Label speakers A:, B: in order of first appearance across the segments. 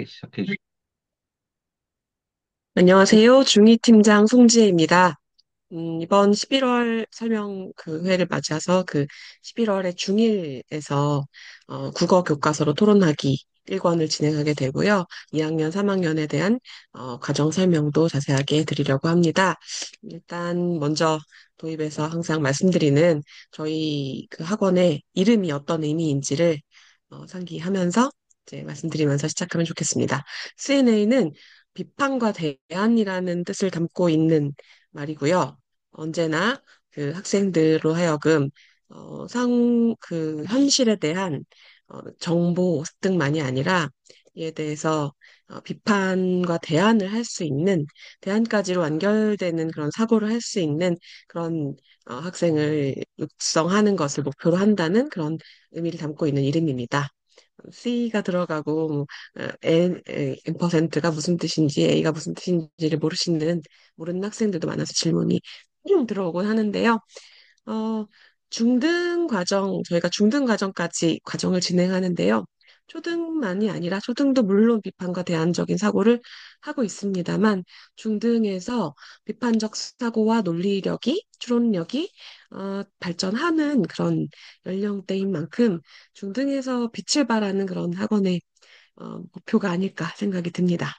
A: 시작해 주.
B: 안녕하세요. 중위 팀장 송지혜입니다. 이번 11월 설명 그 회를 맞아서 그 11월에 중일에서 국어 교과서로 토론하기 1권을 진행하게 되고요. 2학년, 3학년에 대한 과정 설명도 자세하게 드리려고 합니다. 일단 먼저 도입해서 항상 말씀드리는 저희 그 학원의 이름이 어떤 의미인지를 상기하면서 이제 말씀드리면서 시작하면 좋겠습니다. CNA는 비판과 대안이라는 뜻을 담고 있는 말이고요. 언제나 그 학생들로 하여금 그 현실에 대한 정보 습득만이 아니라 이에 대해서 비판과 대안을 할 수 있는 대안까지로 완결되는 그런 사고를 할 수 있는 그런 학생을 육성하는 것을 목표로 한다는 그런 의미를 담고 있는 이름입니다. C가 들어가고 뭐, N%가 무슨 뜻인지 A가 무슨 뜻인지를 모르는 학생들도 많아서 질문이 들어오곤 하는데요. 어, 저희가 중등 과정까지 과정을 진행하는데요. 초등만이 아니라 초등도 물론 비판과 대안적인 사고를 하고 있습니다만 중등에서 비판적 사고와 논리력이, 추론력이 발전하는 그런 연령대인 만큼 중등에서 빛을 발하는 그런 학원의 목표가 아닐까 생각이 듭니다.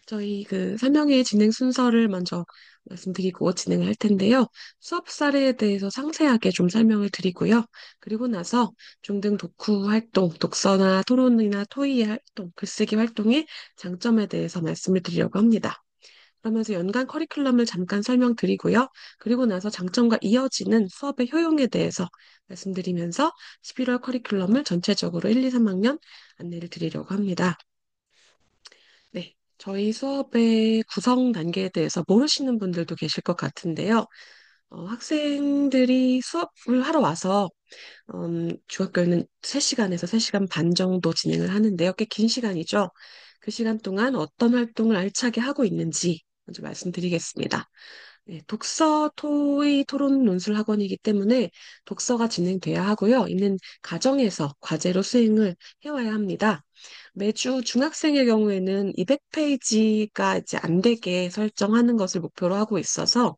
B: 저희 그 설명회 진행 순서를 먼저 말씀드리고 진행을 할 텐데요. 수업 사례에 대해서 상세하게 좀 설명을 드리고요. 그리고 나서 중등 독후 활동, 독서나 토론이나 토의 활동, 글쓰기 활동의 장점에 대해서 말씀을 드리려고 합니다. 그러면서 연간 커리큘럼을 잠깐 설명드리고요. 그리고 나서 장점과 이어지는 수업의 효용에 대해서 말씀드리면서 11월 커리큘럼을 전체적으로 1, 2, 3학년 안내를 드리려고 합니다. 네, 저희 수업의 구성 단계에 대해서 모르시는 분들도 계실 것 같은데요. 학생들이 수업을 하러 와서 중학교는 3시간에서 3시간 반 정도 진행을 하는데요. 꽤 긴 시간이죠. 그 시간 동안 어떤 활동을 알차게 하고 있는지 먼저 말씀드리겠습니다. 네, 독서 토의 토론 논술 학원이기 때문에 독서가 진행돼야 하고요. 있는 가정에서 과제로 수행을 해와야 합니다. 매주 중학생의 경우에는 200페이지가 이제 안 되게 설정하는 것을 목표로 하고 있어서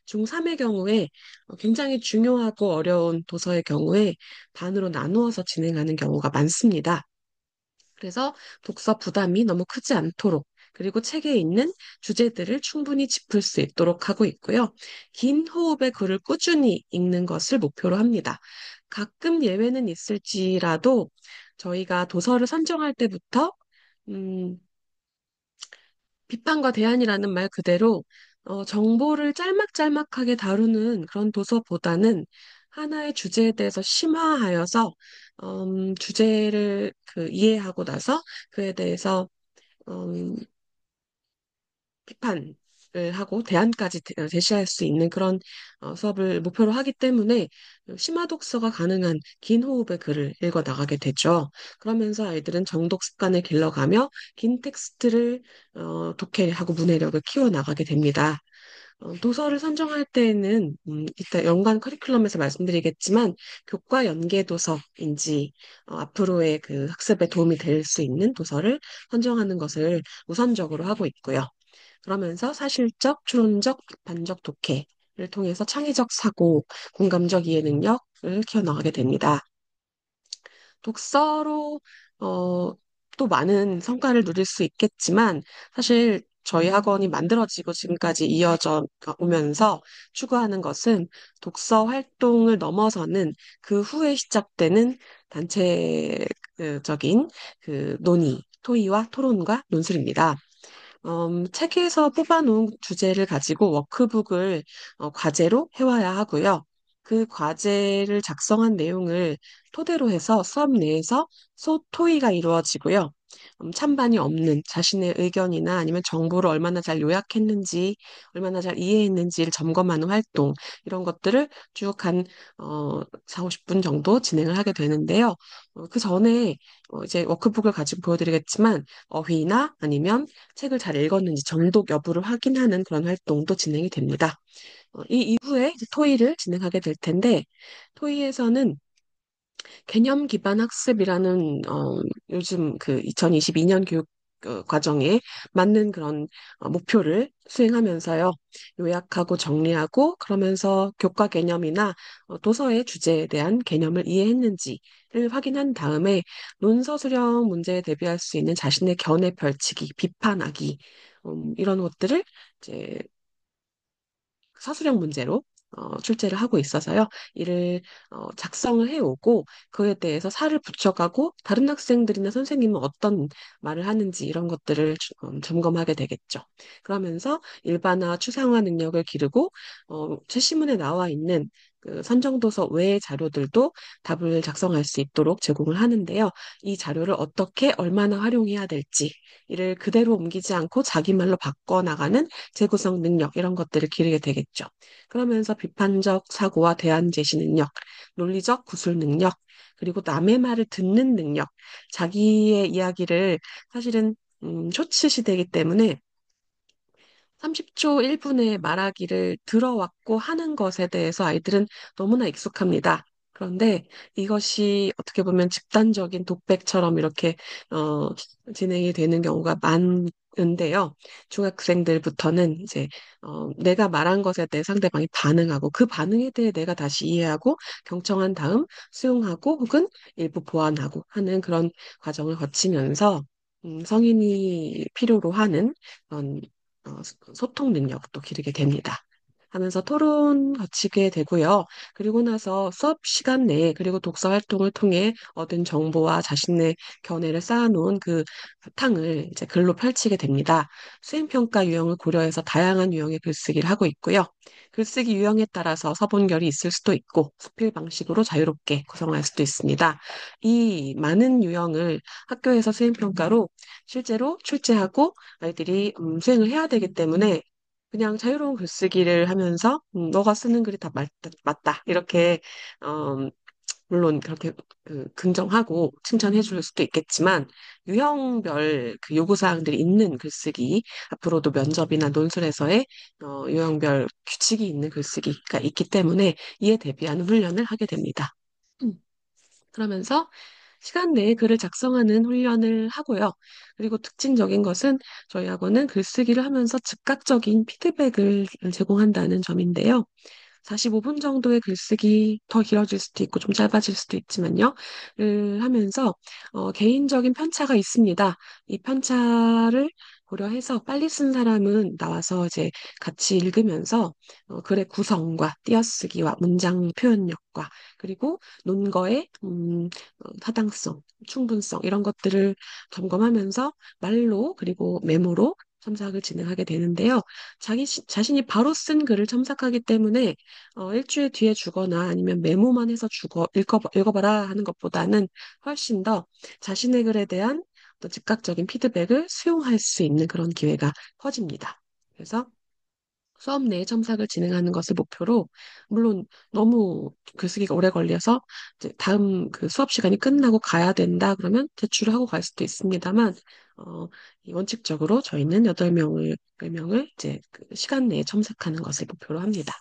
B: 중3의 경우에 굉장히 중요하고 어려운 도서의 경우에 반으로 나누어서 진행하는 경우가 많습니다. 그래서 독서 부담이 너무 크지 않도록 그리고 책에 있는 주제들을 충분히 짚을 수 있도록 하고 있고요. 긴 호흡의 글을 꾸준히 읽는 것을 목표로 합니다. 가끔 예외는 있을지라도 저희가 도서를 선정할 때부터 음, 비판과 대안이라는 말 그대로 정보를 짤막짤막하게 다루는 그런 도서보다는 하나의 주제에 대해서 심화하여서 주제를 그 이해하고 나서 그에 대해서 음, 비판을 하고 대안까지 제시할 수 있는 그런 수업을 목표로 하기 때문에 심화 독서가 가능한 긴 호흡의 글을 읽어 나가게 되죠. 그러면서 아이들은 정독 습관을 길러가며 긴 텍스트를 독해하고 문해력을 키워 나가게 됩니다. 도서를 선정할 때에는 이따 연간 커리큘럼에서 말씀드리겠지만 교과 연계 도서인지 앞으로의 그 학습에 도움이 될 수 있는 도서를 선정하는 것을 우선적으로 하고 있고요. 그러면서 사실적, 추론적, 비판적 독해를 통해서 창의적 사고, 공감적 이해 능력을 키워나가게 됩니다. 독서로 또 많은 성과를 누릴 수 있겠지만 사실 저희 학원이 만들어지고 지금까지 이어져 오면서 추구하는 것은 독서 활동을 넘어서는 그 후에 시작되는 단체적인 그 논의, 토의와 토론과 논술입니다. 책에서 뽑아놓은 주제를 가지고 워크북을 과제로 해와야 하고요. 그 과제를 작성한 내용을 토대로 해서 수업 내에서 소토의가 이루어지고요. 찬반이 없는 자신의 의견이나 아니면 정보를 얼마나 잘 요약했는지, 얼마나 잘 이해했는지를 점검하는 활동, 이런 것들을 쭉 한 4, 50분 정도 진행을 하게 되는데요. 그 전에 이제 워크북을 가지고 보여드리겠지만 어휘나 아니면 책을 잘 읽었는지 정독 여부를 확인하는 그런 활동도 진행이 됩니다. 이 이후에 이제 토의를 진행하게 될 텐데, 토의에서는 개념 기반 학습이라는 요즘 그 2022년 교육 과정에 맞는 그런 목표를 수행하면서요. 요약하고 정리하고 그러면서 교과 개념이나 도서의 주제에 대한 개념을 이해했는지를 확인한 다음에 논서 수령 문제에 대비할 수 있는 자신의 견해 펼치기, 비판하기 이런 것들을 이제 사수령 문제로 출제를 하고 있어서요. 이를 작성을 해오고 그에 대해서 살을 붙여가고 다른 학생들이나 선생님은 어떤 말을 하는지 이런 것들을 점검하게 되겠죠. 그러면서 일반화, 추상화 능력을 기르고 최신문에 나와 있는 그 선정도서 외의 자료들도 답을 작성할 수 있도록 제공을 하는데요. 이 자료를 어떻게 얼마나 활용해야 될지 이를 그대로 옮기지 않고 자기 말로 바꿔나가는 재구성 능력 이런 것들을 기르게 되겠죠. 그러면서 비판적 사고와 대안 제시 능력, 논리적 구술 능력, 그리고 남의 말을 듣는 능력, 자기의 이야기를 사실은 쇼츠 시대이기 때문에 30초 1분의 말하기를 들어왔고 하는 것에 대해서 아이들은 너무나 익숙합니다. 그런데 이것이 어떻게 보면 집단적인 독백처럼 이렇게 어, 진행이 되는 경우가 많은데요. 중학생들부터는 이제 내가 말한 것에 대해 상대방이 반응하고 그 반응에 대해 내가 다시 이해하고 경청한 다음 수용하고 혹은 일부 보완하고 하는 그런 과정을 거치면서 성인이 필요로 하는 그런 소통 능력도 기르게 됩니다. 하면서 토론 거치게 되고요. 그리고 나서 수업 시간 내에 그리고 독서 활동을 통해 얻은 정보와 자신의 견해를 쌓아놓은 그 바탕을 이제 글로 펼치게 됩니다. 수행평가 유형을 고려해서 다양한 유형의 글쓰기를 하고 있고요. 글쓰기 유형에 따라서 서본결이 있을 수도 있고 수필 방식으로 자유롭게 구성할 수도 있습니다. 이 많은 유형을 학교에서 수행평가로 실제로 출제하고 아이들이 수행을 해야 되기 때문에 그냥 자유로운 글쓰기를 하면서 너가 쓰는 글이 다 맞다. 이렇게 물론 그렇게 긍정하고 칭찬해 줄 수도 있겠지만 유형별 그 요구사항들이 있는 글쓰기 앞으로도 면접이나 논술에서의 유형별 규칙이 있는 글쓰기가 있기 때문에 이에 대비하는 훈련을 하게 됩니다. 음, 그러면서 시간 내에 글을 작성하는 훈련을 하고요. 그리고 특징적인 것은 저희 학원은 글쓰기를 하면서 즉각적인 피드백을 제공한다는 점인데요. 45분 정도의 글쓰기 더 길어질 수도 있고 좀 짧아질 수도 있지만요. 를 하면서 개인적인 편차가 있습니다. 이 편차를 고려해서 빨리 쓴 사람은 나와서 이제 같이 읽으면서 글의 구성과 띄어쓰기와 문장 표현력과 그리고 논거의 타당성, 충분성 이런 것들을 점검하면서 말로 그리고 메모로 첨삭을 진행하게 되는데요. 자신이 바로 쓴 글을 첨삭하기 때문에 일주일 뒤에 주거나 아니면 메모만 해서 읽어봐라 하는 것보다는 훨씬 더 자신의 글에 대한 또 즉각적인 피드백을 수용할 수 있는 그런 기회가 커집니다. 그래서 수업 내에 첨삭을 진행하는 것을 목표로, 물론 너무 글쓰기가 오래 걸려서 이제 다음 그 수업 시간이 끝나고 가야 된다 그러면 제출을 하고 갈 수도 있습니다만, 어, 이 원칙적으로 저희는 8명을 이제 그 시간 내에 첨삭하는 것을 목표로 합니다.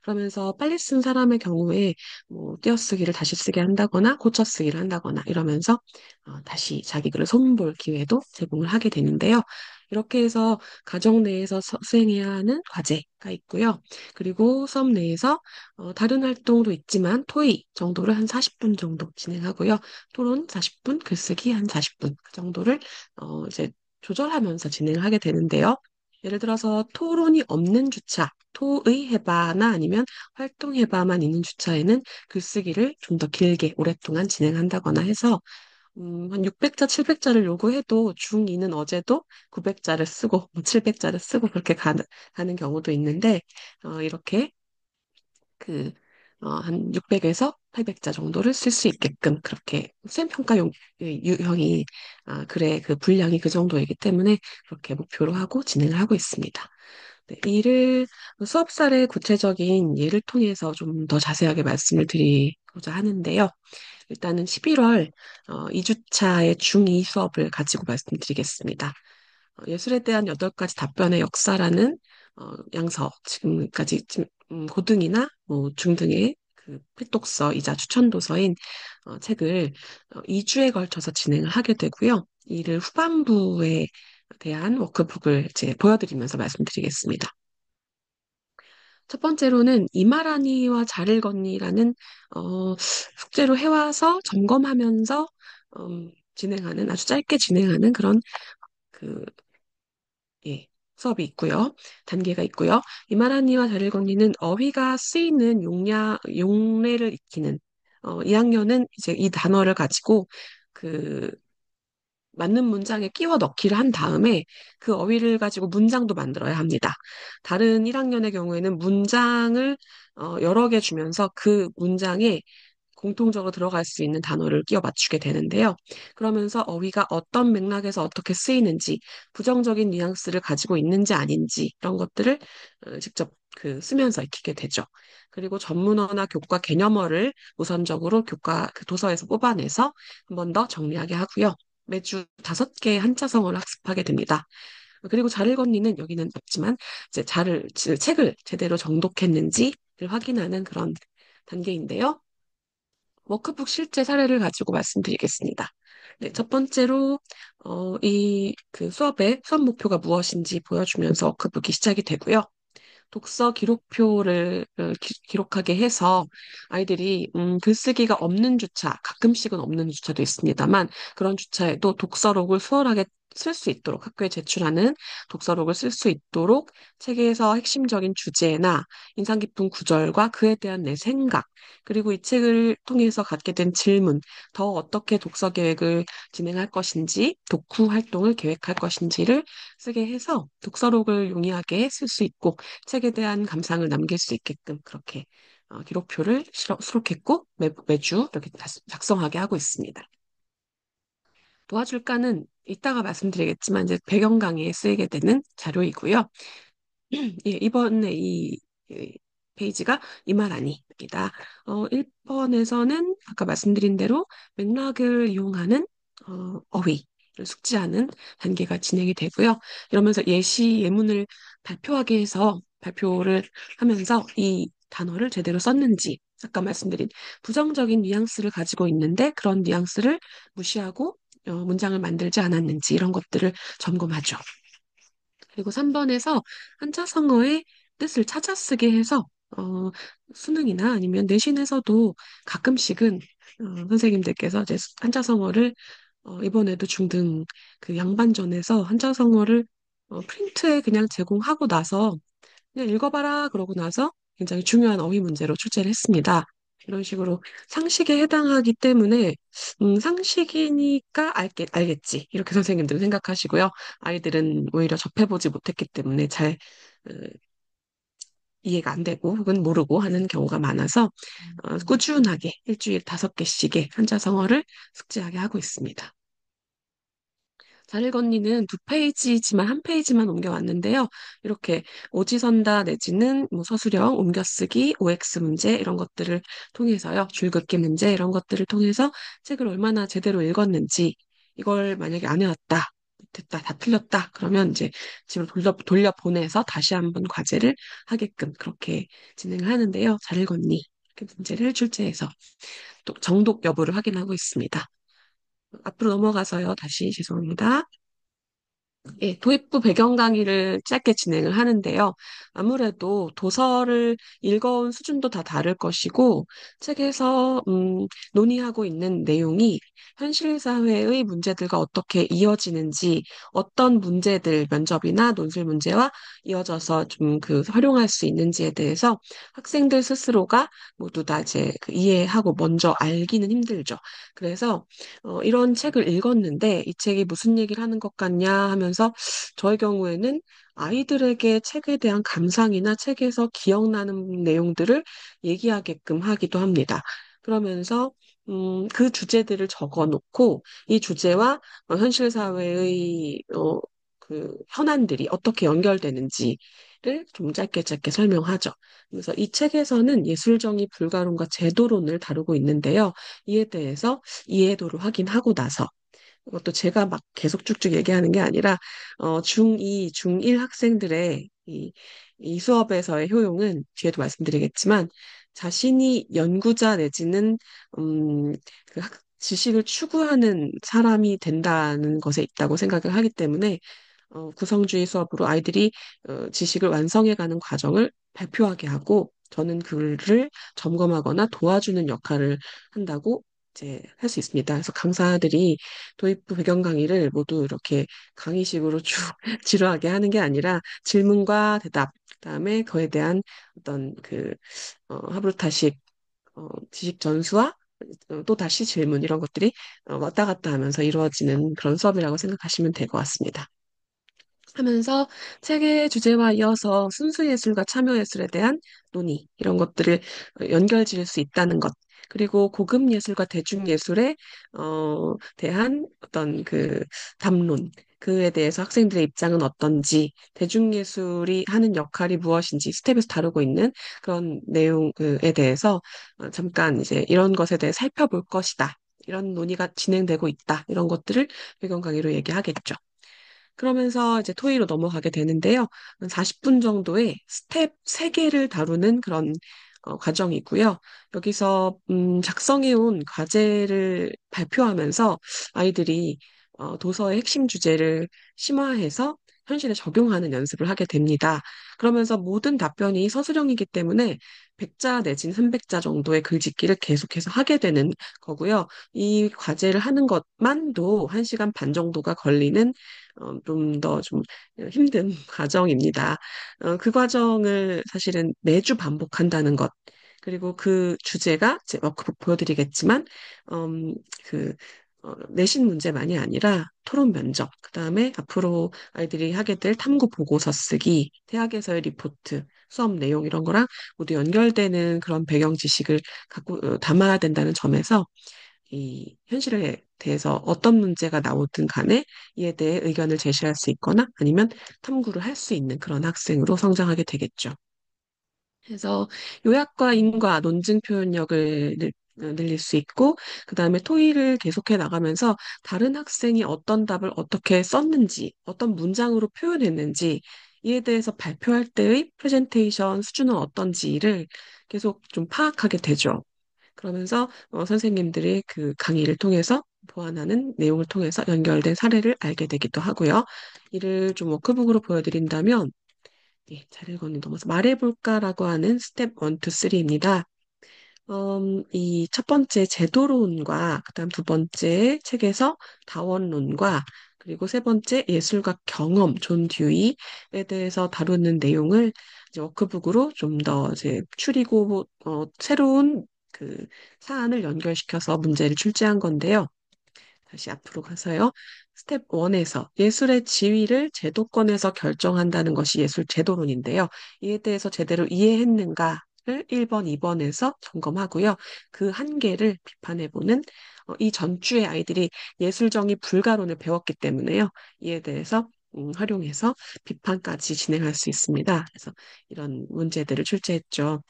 B: 그러면서 빨리 쓴 사람의 경우에 뭐 띄어쓰기를 다시 쓰게 한다거나 고쳐쓰기를 한다거나 이러면서 다시 자기 글을 손볼 기회도 제공을 하게 되는데요. 이렇게 해서 가정 내에서 수행해야 하는 과제가 있고요. 그리고 수업 내에서 다른 활동도 있지만 토의 정도를 한 40분 정도 진행하고요. 토론 40분, 글쓰기 한 40분 그 정도를 이제 조절하면서 진행을 하게 되는데요. 예를 들어서 토론이 없는 주차, 토의 해바나 아니면 활동 해바만 있는 주차에는 글쓰기를 좀 더 길게 오랫동안 진행한다거나 해서 한 600자, 700자를 요구해도 중2는 어제도 900자를 쓰고 700자를 쓰고 그렇게 가는 경우도 있는데 이렇게 그 한 600에서 800자 정도를 쓸 수 있게끔 그렇게 수행평가용 유형이 글의 그 분량이 그 정도이기 때문에 그렇게 목표로 하고 진행을 하고 있습니다. 네, 이를 수업 사례 구체적인 예를 통해서 좀 더 자세하게 말씀을 드리고자 하는데요. 일단은 11월 2주차의 중2 수업을 가지고 말씀드리겠습니다. 예술에 대한 8가지 답변의 역사라는 양서, 지금까지 고등이나 뭐 중등의 그 필독서이자 추천도서인 책을 2주에 걸쳐서 진행을 하게 되고요. 이를 후반부에 대한 워크북을 이제 보여드리면서 말씀드리겠습니다. 첫 번째로는 이마라니와 자를 걷니라는 숙제로 해와서 점검하면서 진행하는 아주 짧게 진행하는 그런 그 예, 수업이 있고요. 단계가 있고요. 이마라니와 자를 걷니는 어휘가 쓰이는 용례를 익히는 2학년은 이제 이 단어를 가지고 그 맞는 문장에 끼워 넣기를 한 다음에 그 어휘를 가지고 문장도 만들어야 합니다. 다른 1학년의 경우에는 문장을 여러 개 주면서 그 문장에 공통적으로 들어갈 수 있는 단어를 끼워 맞추게 되는데요. 그러면서 어휘가 어떤 맥락에서 어떻게 쓰이는지, 부정적인 뉘앙스를 가지고 있는지 아닌지 이런 것들을 직접 쓰면서 익히게 되죠. 그리고 전문어나 교과 개념어를 우선적으로 교과 그 도서에서 뽑아내서 한 번 더 정리하게 하고요. 매주 5개의 한자성어를 학습하게 됩니다. 그리고 잘 읽었니는 여기는 없지만 이제 책을 제대로 정독했는지를 확인하는 그런 단계인데요. 워크북 실제 사례를 가지고 말씀드리겠습니다. 네, 첫 번째로 수업 목표가 무엇인지 보여주면서 워크북이 시작이 되고요. 독서 기록표를 기록하게 해서 아이들이 글쓰기가 없는 주차, 가끔씩은 없는 주차도 있습니다만 그런 주차에도 독서록을 수월하게 쓸 수 있도록 학교에 제출하는 독서록을 쓸 수 있도록 책에서 핵심적인 주제나 인상 깊은 구절과 그에 대한 내 생각, 그리고 이 책을 통해서 갖게 된 질문, 더 어떻게 독서 계획을 진행할 것인지, 독후 활동을 계획할 것인지를 쓰게 해서 독서록을 용이하게 쓸 수 있고 책에 대한 감상을 남길 수 있게끔 그렇게 기록표를 수록했고 매주 이렇게 작성하게 하고 있습니다. 도와줄까는 이따가 말씀드리겠지만 이제 배경 강의에 쓰이게 되는 자료이고요. 예, 이번에 이 페이지가 이말아니입니다. 1번에서는 아까 말씀드린 대로 맥락을 이용하는 어휘를 숙지하는 단계가 진행이 되고요. 이러면서 예문을 발표하게 해서 발표를 하면서 이 단어를 제대로 썼는지, 아까 말씀드린 부정적인 뉘앙스를 가지고 있는데 그런 뉘앙스를 무시하고 문장을 만들지 않았는지 이런 것들을 점검하죠. 그리고 3번에서 한자성어의 뜻을 찾아쓰게 해서 어, 수능이나 아니면 내신에서도 가끔씩은 선생님들께서 이제 한자성어를 이번에도 중등 그 양반전에서 한자성어를 프린트에 그냥 제공하고 나서 그냥 읽어봐라 그러고 나서 굉장히 중요한 어휘 문제로 출제를 했습니다. 이런 식으로 상식에 해당하기 때문에 상식이니까 알겠지 이렇게 선생님들은 생각하시고요. 아이들은 오히려 접해보지 못했기 때문에 잘 어, 이해가 안 되고 혹은 모르고 하는 경우가 많아서 꾸준하게 일주일 5개씩의 한자성어를 숙지하게 하고 있습니다. 잘 읽언니는 2페이지지만 한 페이지만 옮겨왔는데요. 이렇게 오지선다 내지는 뭐 서술형, 옮겨쓰기, OX 문제 이런 것들을 통해서요. 줄긋기 문제 이런 것들을 통해서 책을 얼마나 제대로 읽었는지 이걸 만약에 안 해왔다. 됐다, 다 틀렸다. 그러면 이제 집으로 돌려보내서 다시 한번 과제를 하게끔 그렇게 진행을 하는데요. 잘 읽었니? 이렇게 문제를 출제해서 또 정독 여부를 확인하고 있습니다. 앞으로 넘어가서요. 다시 죄송합니다. 예, 도입부 배경 강의를 짧게 진행을 하는데요. 아무래도 도서를 읽어온 수준도 다 다를 것이고, 책에서 논의하고 있는 내용이 현실 사회의 문제들과 어떻게 이어지는지, 어떤 문제들, 면접이나 논술 문제와 이어져서 좀 활용할 수 있는지에 대해서 학생들 스스로가 모두 다 이제 이해하고 먼저 알기는 힘들죠. 그래서 이런 책을 읽었는데 이 책이 무슨 얘기를 하는 것 같냐 하면서 저의 경우에는 아이들에게 책에 대한 감상이나 책에서 기억나는 내용들을 얘기하게끔 하기도 합니다. 그러면서 그 주제들을 적어 놓고 이 주제와 현실 사회의 현안들이 어떻게 연결되는지를 좀 짧게 짧게 설명하죠. 그래서 이 책에서는 예술정의 불가론과 제도론을 다루고 있는데요. 이에 대해서 이해도를 확인하고 나서 그것도 제가 막 계속 쭉쭉 얘기하는 게 아니라 중2, 중1 학생들의 이 수업에서의 효용은 뒤에도 말씀드리겠지만 자신이 연구자 내지는 지식을 추구하는 사람이 된다는 것에 있다고 생각을 하기 때문에 구성주의 수업으로 아이들이 지식을 완성해가는 과정을 발표하게 하고 저는 그를 점검하거나 도와주는 역할을 한다고 이제 할 수 있습니다. 그래서 강사들이 도입부 배경 강의를 모두 이렇게 강의식으로 쭉 지루하게 하는 게 아니라 질문과 대답, 그다음에 그에 대한 어떤 하브루타식 지식 전수와 또 다시 질문 이런 것들이 왔다 갔다 하면서 이루어지는 그런 수업이라고 생각하시면 될 것 같습니다. 하면서 책의 주제와 이어서 순수예술과 참여예술에 대한 논의, 이런 것들을 연결 지을 수 있다는 것, 그리고 고급예술과 대중예술에 대한 어떤 담론, 그에 대해서 학생들의 입장은 어떤지, 대중예술이 하는 역할이 무엇인지 스텝에서 다루고 있는 그런 내용에 대해서 잠깐 이제 이런 것에 대해 살펴볼 것이다. 이런 논의가 진행되고 있다. 이런 것들을 배경 강의로 얘기하겠죠. 그러면서 이제 토의로 넘어가게 되는데요. 40분 정도의 스텝 3개를 다루는 그런 과정이고요. 여기서 작성해온 과제를 발표하면서 아이들이 도서의 핵심 주제를 심화해서 현실에 적용하는 연습을 하게 됩니다. 그러면서 모든 답변이 서술형이기 때문에 100자 내지는 300자 정도의 글짓기를 계속해서 하게 되는 거고요. 이 과제를 하는 것만도 1시간 반 정도가 걸리는 좀 더 좀 힘든 과정입니다. 그 과정을 사실은 매주 반복한다는 것. 그리고 그 주제가 제 워크북 보여드리겠지만, 음, 그, 내신 문제만이 아니라 토론 면접, 그다음에 앞으로 아이들이 하게 될 탐구 보고서 쓰기, 대학에서의 리포트, 수업 내용 이런 거랑 모두 연결되는 그런 배경 지식을 갖고 담아야 된다는 점에서 이 현실에 대해서 어떤 문제가 나오든 간에 이에 대해 의견을 제시할 수 있거나 아니면 탐구를 할 수 있는 그런 학생으로 성장하게 되겠죠. 그래서 요약과 인과 논증 표현력을 늘릴 수 있고, 그 다음에 토의를 계속해 나가면서 다른 학생이 어떤 답을 어떻게 썼는지, 어떤 문장으로 표현했는지, 이에 대해서 발표할 때의 프레젠테이션 수준은 어떤지를 계속 좀 파악하게 되죠. 그러면서 선생님들이 그 강의를 통해서 보완하는 내용을 통해서 연결된 사례를 알게 되기도 하고요. 이를 좀 워크북으로 보여드린다면, 예, 잘 읽었는데 넘어서 말해볼까라고 하는 스텝 1, 2, 3입니다. 이 첫 번째 제도론과 그다음 두 번째 책에서 다원론과 그리고 세 번째 예술과 경험 존 듀이에 대해서 다루는 내용을 이제 워크북으로 좀 더 이제 추리고 새로운 사안을 연결시켜서 문제를 출제한 건데요. 다시 앞으로 가서요. 스텝 1에서 예술의 지위를 제도권에서 결정한다는 것이 예술 제도론인데요. 이에 대해서 제대로 이해했는가를 1번, 2번에서 점검하고요. 그 한계를 비판해보는 이 전주의 아이들이 예술정의 불가론을 배웠기 때문에요. 이에 대해서 활용해서 비판까지 진행할 수 있습니다. 그래서 이런 문제들을 출제했죠.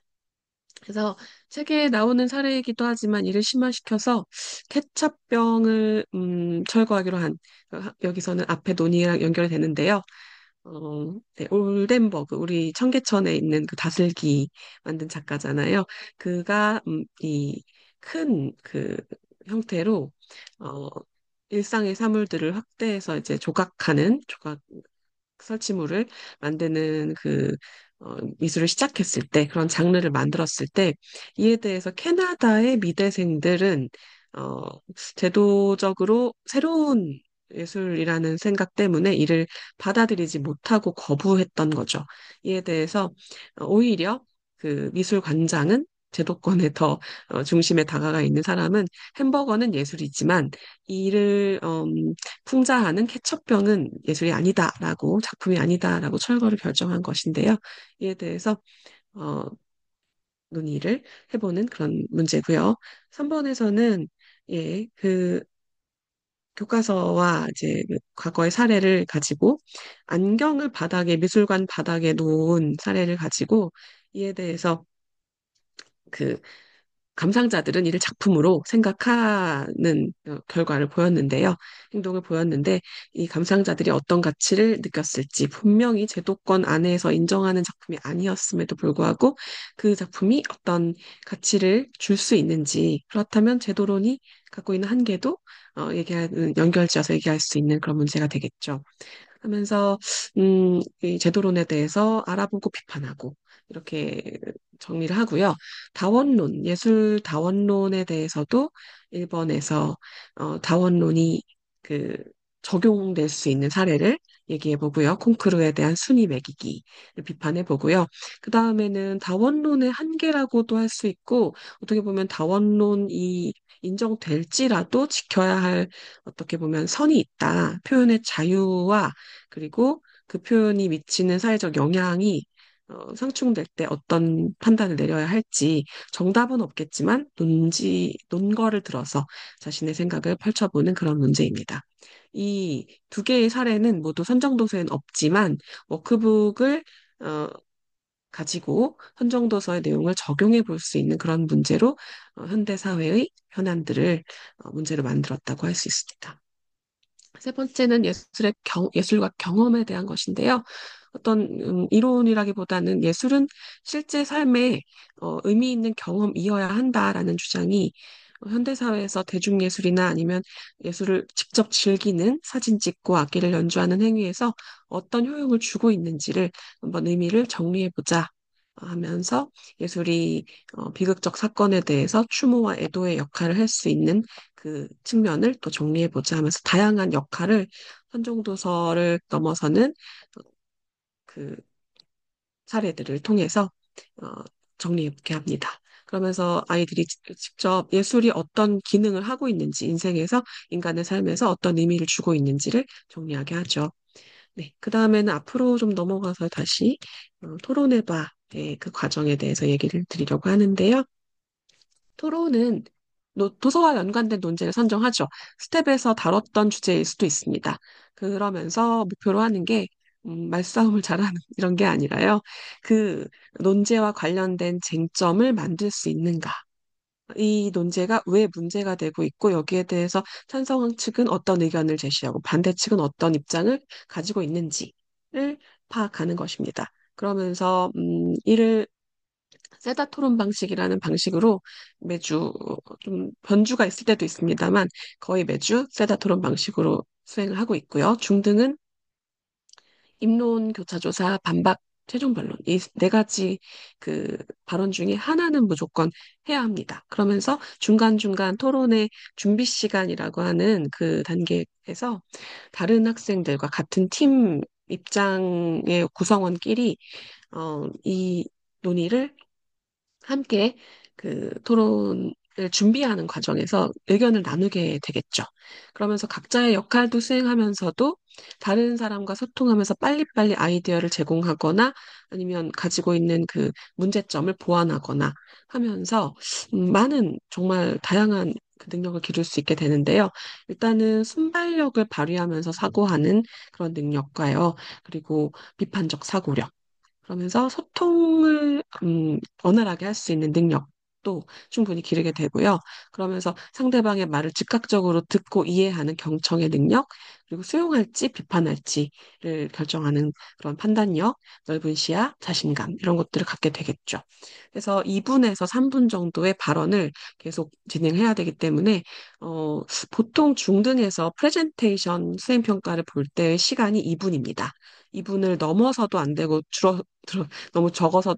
B: 그래서 책에 나오는 사례이기도 하지만 이를 심화시켜서 케첩병을 철거하기로 한 여기서는 앞에 논의랑 연결되는데요. 네, 올덴버그 우리 청계천에 있는 그 다슬기 만든 작가잖아요. 그가 이 큰 형태로 어, 일상의 사물들을 확대해서 이제 조각 설치물을 만드는 미술을 시작했을 때, 그런 장르를 만들었을 때, 이에 대해서 캐나다의 미대생들은, 어, 제도적으로 새로운 예술이라는 생각 때문에 이를 받아들이지 못하고 거부했던 거죠. 이에 대해서 오히려 그 미술 관장은 제도권에 더 중심에 다가가 있는 사람은 햄버거는 예술이지만 이를 풍자하는 케첩병은 예술이 아니다라고, 작품이 아니다라고 철거를 결정한 것인데요. 이에 대해서 어, 논의를 해보는 그런 문제고요. 3번에서는 예, 교과서와 이제 과거의 사례를 가지고 안경을 미술관 바닥에 놓은 사례를 가지고 이에 대해서 감상자들은 이를 작품으로 생각하는 결과를 보였는데요. 행동을 보였는데 이 감상자들이 어떤 가치를 느꼈을지 분명히 제도권 안에서 인정하는 작품이 아니었음에도 불구하고 그 작품이 어떤 가치를 줄 수 있는지 그렇다면 제도론이 갖고 있는 한계도 연결지어서 얘기할 수 있는 그런 문제가 되겠죠. 하면서 이 제도론에 대해서 알아보고 비판하고 이렇게 정리를 하고요. 다원론, 예술 다원론에 대해서도 일본에서 다원론이 그 적용될 수 있는 사례를 얘기해 보고요. 콩쿠르에 대한 순위 매기기를 비판해 보고요. 그 다음에는 다원론의 한계라고도 할 수 있고 어떻게 보면 다원론이 인정될지라도 지켜야 할 어떻게 보면 선이 있다. 표현의 자유와 그리고 그 표현이 미치는 사회적 영향이 상충될 때 어떤 판단을 내려야 할지 정답은 없겠지만 논거를 들어서 자신의 생각을 펼쳐보는 그런 문제입니다. 이 두 개의 사례는 모두 선정도서에는 없지만 워크북을 어, 가지고 선정도서의 내용을 적용해 볼 수 있는 그런 문제로 현대 사회의 현안들을 문제로 만들었다고 할 수 있습니다. 세 번째는 예술과 경험에 대한 것인데요. 어떤 이론이라기보다는 예술은 실제 삶에 의미 있는 경험이어야 한다라는 주장이 현대사회에서 대중예술이나 아니면 예술을 직접 즐기는 사진 찍고 악기를 연주하는 행위에서 어떤 효용을 주고 있는지를 한번 의미를 정리해보자 하면서 예술이 비극적 사건에 대해서 추모와 애도의 역할을 할 수 있는 그 측면을 또 정리해보자 하면서 다양한 역할을 선정도서를 넘어서는 그 사례들을 통해서 어, 정리해보게 합니다. 그러면서 아이들이 직접 예술이 어떤 기능을 하고 있는지, 인생에서, 인간의 삶에서 어떤 의미를 주고 있는지를 정리하게 하죠. 네, 그 다음에는 앞으로 좀 넘어가서 다시 토론해봐. 네, 그 과정에 대해서 얘기를 드리려고 하는데요. 토론은 도서와 연관된 논제를 선정하죠. 스텝에서 다뤘던 주제일 수도 있습니다. 그러면서 목표로 하는 게 말싸움을 잘하는 이런 게 아니라요. 그 논제와 관련된 쟁점을 만들 수 있는가. 이 논제가 왜 문제가 되고 있고 여기에 대해서 찬성 측은 어떤 의견을 제시하고 반대 측은 어떤 입장을 가지고 있는지를 파악하는 것입니다. 그러면서 이를 세다 토론 방식이라는 방식으로 매주 좀 변주가 있을 때도 있습니다만 거의 매주 세다 토론 방식으로 수행을 하고 있고요. 중등은 입론, 교차조사, 반박, 최종 변론 이 네 가지 그 발언 중에 하나는 무조건 해야 합니다. 그러면서 중간중간 토론의 준비 시간이라고 하는 그 단계에서 다른 학생들과 같은 팀 입장의 구성원끼리 이 논의를 함께 그 토론을 준비하는 과정에서 의견을 나누게 되겠죠. 그러면서 각자의 역할도 수행하면서도 다른 사람과 소통하면서 빨리빨리 아이디어를 제공하거나 아니면 가지고 있는 그 문제점을 보완하거나 하면서 많은 정말 다양한 그 능력을 기를 수 있게 되는데요. 일단은 순발력을 발휘하면서 사고하는 그런 능력과요. 그리고 비판적 사고력. 그러면서 소통을 원활하게 할 수 있는 능력도 충분히 기르게 되고요. 그러면서 상대방의 말을 즉각적으로 듣고 이해하는 경청의 능력, 그리고 수용할지 비판할지를 결정하는 그런 판단력, 넓은 시야, 자신감 이런 것들을 갖게 되겠죠. 그래서 2분에서 3분 정도의 발언을 계속 진행해야 되기 때문에 보통 중등에서 프레젠테이션 수행평가를 볼 때의 시간이 2분입니다. 2분을 넘어서도 안 되고 너무 적어서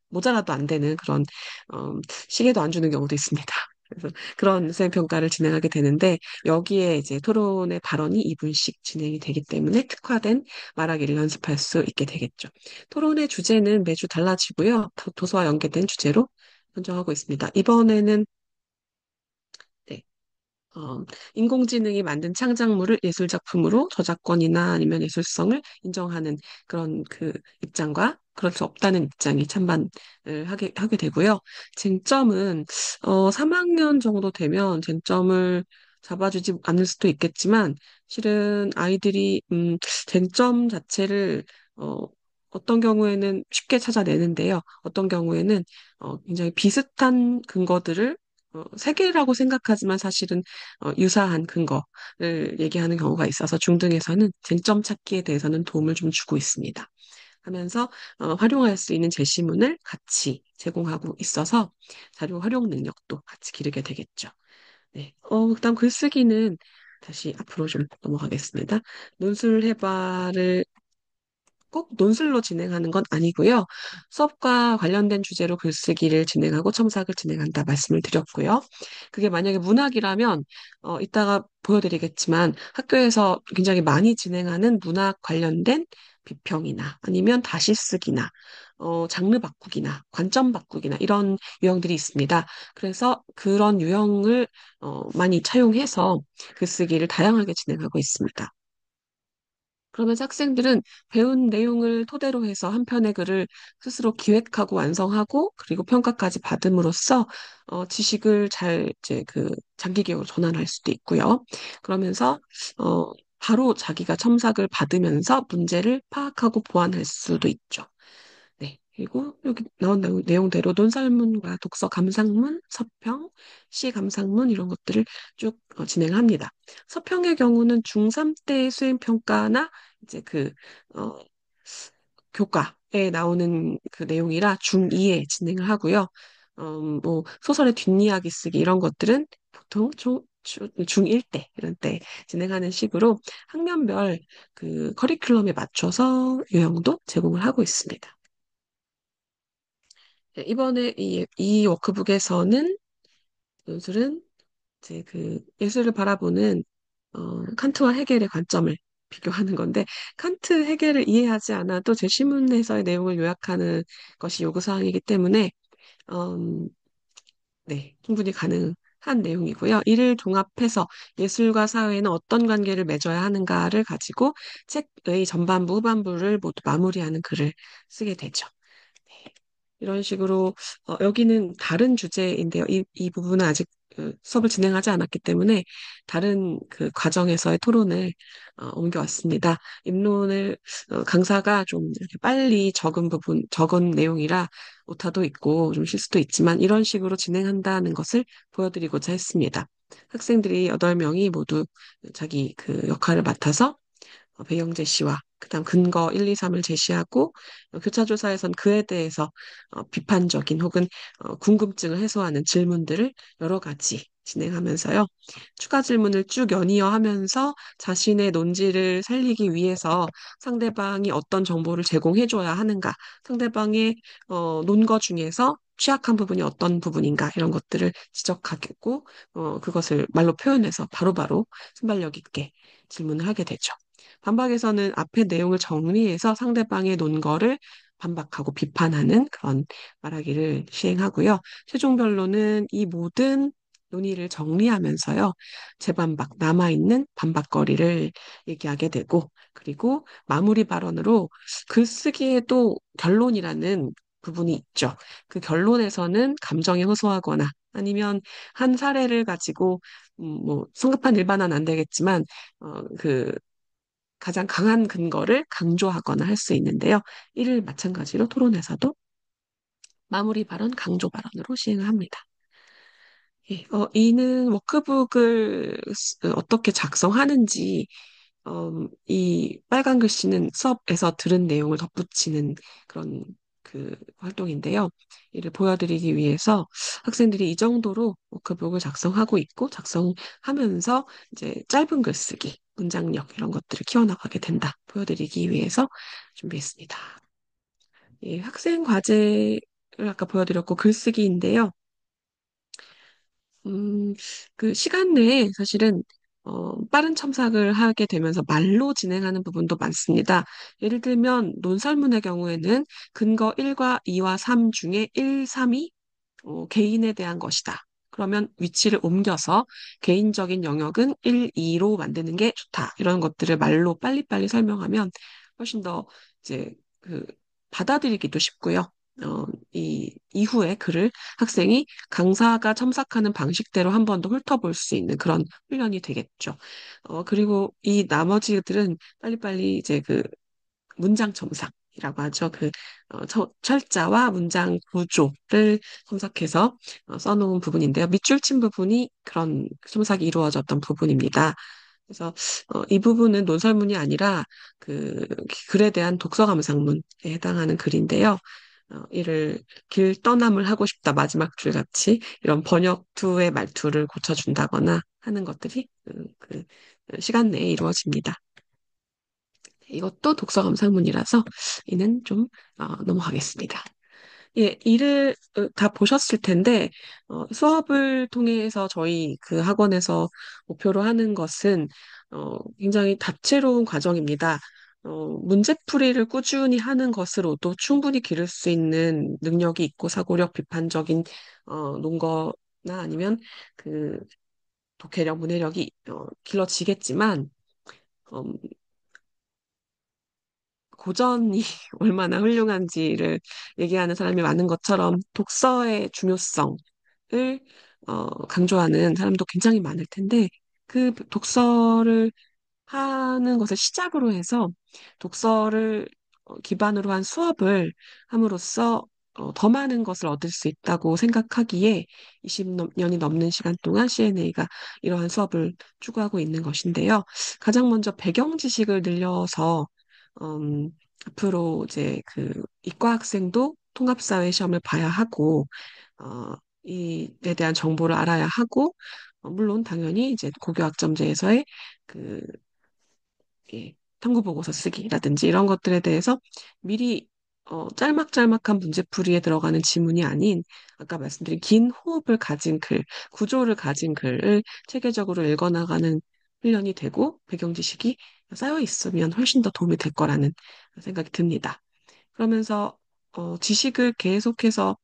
B: 모자라도 안 되는 그런 어, 시계도 안 주는 경우도 있습니다. 그래서 그런 수행평가를 진행하게 되는데 여기에 이제 토론의 발언이 2분씩 진행이 되기 때문에 특화된 말하기를 연습할 수 있게 되겠죠. 토론의 주제는 매주 달라지고요. 도서와 연계된 주제로 선정하고 있습니다. 이번에는 네, 어, 인공지능이 만든 창작물을 예술작품으로 저작권이나 아니면 예술성을 인정하는 그런 그 입장과 그럴 수 없다는 입장이 찬반을 하게 되고요. 쟁점은 3학년 정도 되면 쟁점을 잡아주지 않을 수도 있겠지만 실은 아이들이 쟁점 자체를 어떤 경우에는 쉽게 찾아내는데요. 어떤 경우에는 굉장히 비슷한 근거들을 세 개라고 생각하지만 사실은 유사한 근거를 얘기하는 경우가 있어서 중등에서는 쟁점 찾기에 대해서는 도움을 좀 주고 있습니다. 하면서 활용할 수 있는 제시문을 같이 제공하고 있어서 자료 활용 능력도 같이 기르게 되겠죠. 네. 그다음 글쓰기는 다시 앞으로 좀 넘어가겠습니다. 논술 해봐를 꼭 논술로 진행하는 건 아니고요. 수업과 관련된 주제로 글쓰기를 진행하고 첨삭을 진행한다 말씀을 드렸고요. 그게 만약에 문학이라면 이따가 보여드리겠지만 학교에서 굉장히 많이 진행하는 문학 관련된 비평이나 아니면 다시 쓰기나 장르 바꾸기나 관점 바꾸기나 이런 유형들이 있습니다. 그래서 그런 유형을 많이 차용해서 글쓰기를 다양하게 진행하고 있습니다. 그러면서 학생들은 배운 내용을 토대로 해서 한 편의 글을 스스로 기획하고 완성하고 그리고 평가까지 받음으로써 지식을 잘 이제 그 장기 기억으로 전환할 수도 있고요. 그러면서 바로 자기가 첨삭을 받으면서 문제를 파악하고 보완할 수도 있죠. 네. 그리고 여기 나온 내용대로 논설문과 독서 감상문, 서평, 시 감상문 이런 것들을 쭉 진행합니다. 서평의 경우는 중3 때 수행평가나 이제 어, 교과에 나오는 그 내용이라 중2에 진행을 하고요. 뭐 소설의 뒷이야기 쓰기 이런 것들은 보통 중1 때 이런 때 진행하는 식으로 학년별 그 커리큘럼에 맞춰서 요령도 제공을 하고 있습니다. 네, 이번에 이 워크북에서는 논술은 이제 그 예술을 바라보는 칸트와 헤겔의 관점을 비교하는 건데 칸트, 헤겔을 이해하지 않아도 제시문에서의 내용을 요약하는 것이 요구사항이기 때문에 음, 네, 충분히 가능한 내용이고요. 이를 종합해서 예술과 사회는 어떤 관계를 맺어야 하는가를 가지고 책의 전반부, 후반부를 모두 마무리하는 글을 쓰게 되죠. 네. 이런 식으로 여기는 다른 주제인데요. 이 부분은 아직 수업을 진행하지 않았기 때문에 다른 그 과정에서의 토론을 옮겨왔습니다. 입론을 강사가 좀 이렇게 빨리 적은 내용이라 오타도 있고 좀 실수도 있지만 이런 식으로 진행한다는 것을 보여드리고자 했습니다. 학생들이 8명이 모두 자기 그 역할을 맡아서 배경 제시와 그다음 근거 1, 2, 3을 제시하고 교차조사에선 그에 대해서 비판적인 혹은 궁금증을 해소하는 질문들을 여러 가지 진행하면서요. 추가 질문을 쭉 연이어 하면서 자신의 논지를 살리기 위해서 상대방이 어떤 정보를 제공해줘야 하는가, 상대방의 논거 중에서 취약한 부분이 어떤 부분인가 이런 것들을 지적하겠고 그것을 말로 표현해서 바로바로 순발력 있게 질문을 하게 되죠. 반박에서는 앞의 내용을 정리해서 상대방의 논거를 반박하고 비판하는 그런 말하기를 시행하고요. 최종 변론은 이 모든 논의를 정리하면서요. 재반박, 남아있는 반박거리를 얘기하게 되고, 그리고 마무리 발언으로 글쓰기에도 결론이라는 부분이 있죠. 그 결론에서는 감정에 호소하거나 아니면 한 사례를 가지고 뭐 성급한 일반화는 안 되겠지만 그 가장 강한 근거를 강조하거나 할 수 있는데요. 이를 마찬가지로 토론에서도 마무리 발언, 강조 발언으로 시행을 합니다. 예, 이는 워크북을 어떻게 작성하는지, 이 빨간 글씨는 수업에서 들은 내용을 덧붙이는 그런 그 활동인데요. 이를 보여드리기 위해서 학생들이 이 정도로 워크북을 작성하고 있고, 작성하면서 이제 짧은 글쓰기, 문장력 이런 것들을 키워나가게 된다. 보여드리기 위해서 준비했습니다. 예, 학생 과제를 아까 보여드렸고 글쓰기인데요. 음, 그 시간 내에 사실은 빠른 첨삭을 하게 되면서 말로 진행하는 부분도 많습니다. 예를 들면 논설문의 경우에는 근거 1과 2와 3 중에 1, 3이 개인에 대한 것이다. 그러면 위치를 옮겨서 개인적인 영역은 1, 2로 만드는 게 좋다. 이런 것들을 말로 빨리빨리 설명하면 훨씬 더 이제 그 받아들이기도 쉽고요. 이 이후에 글을 학생이 강사가 첨삭하는 방식대로 한 번 더 훑어볼 수 있는 그런 훈련이 되겠죠. 그리고 이 나머지들은 빨리빨리 이제 그 문장 첨삭, 첨삭이라고 하죠. 철자와 문장 구조를 첨삭해서 써놓은 부분인데요. 밑줄 친 부분이 그런 첨삭이 이루어졌던 부분입니다. 그래서 이 부분은 논설문이 아니라 그 글에 대한 독서 감상문에 해당하는 글인데요. 이를 길 떠남을 하고 싶다 마지막 줄 같이 이런 번역투의 말투를 고쳐준다거나 하는 것들이 시간 내에 이루어집니다. 이것도 독서 감상문이라서 이는 좀 넘어가겠습니다. 예, 이를 다 보셨을 텐데, 수업을 통해서 저희 그 학원에서 목표로 하는 것은, 굉장히 다채로운 과정입니다. 문제풀이를 꾸준히 하는 것으로도 충분히 기를 수 있는 능력이 있고, 사고력, 비판적인, 논거나 아니면 그 독해력, 문해력이, 길러지겠지만, 음, 고전이 얼마나 훌륭한지를 얘기하는 사람이 많은 것처럼 독서의 중요성을 강조하는 사람도 굉장히 많을 텐데 그 독서를 하는 것을 시작으로 해서 독서를 기반으로 한 수업을 함으로써 더 많은 것을 얻을 수 있다고 생각하기에 20년이 넘는 시간 동안 CNA가 이러한 수업을 추구하고 있는 것인데요. 가장 먼저 배경 지식을 늘려서 음, 앞으로 이제 그 이과 학생도 통합사회 시험을 봐야 하고 이에 대한 정보를 알아야 하고 물론 당연히 이제 고교학점제에서의 그 예, 탐구보고서 쓰기라든지 이런 것들에 대해서 미리 짤막짤막한 문제풀이에 들어가는 지문이 아닌 아까 말씀드린 긴 호흡을 가진 글, 구조를 가진 글을 체계적으로 읽어나가는 훈련이 되고 배경 지식이 쌓여 있으면 훨씬 더 도움이 될 거라는 생각이 듭니다. 그러면서 지식을 계속해서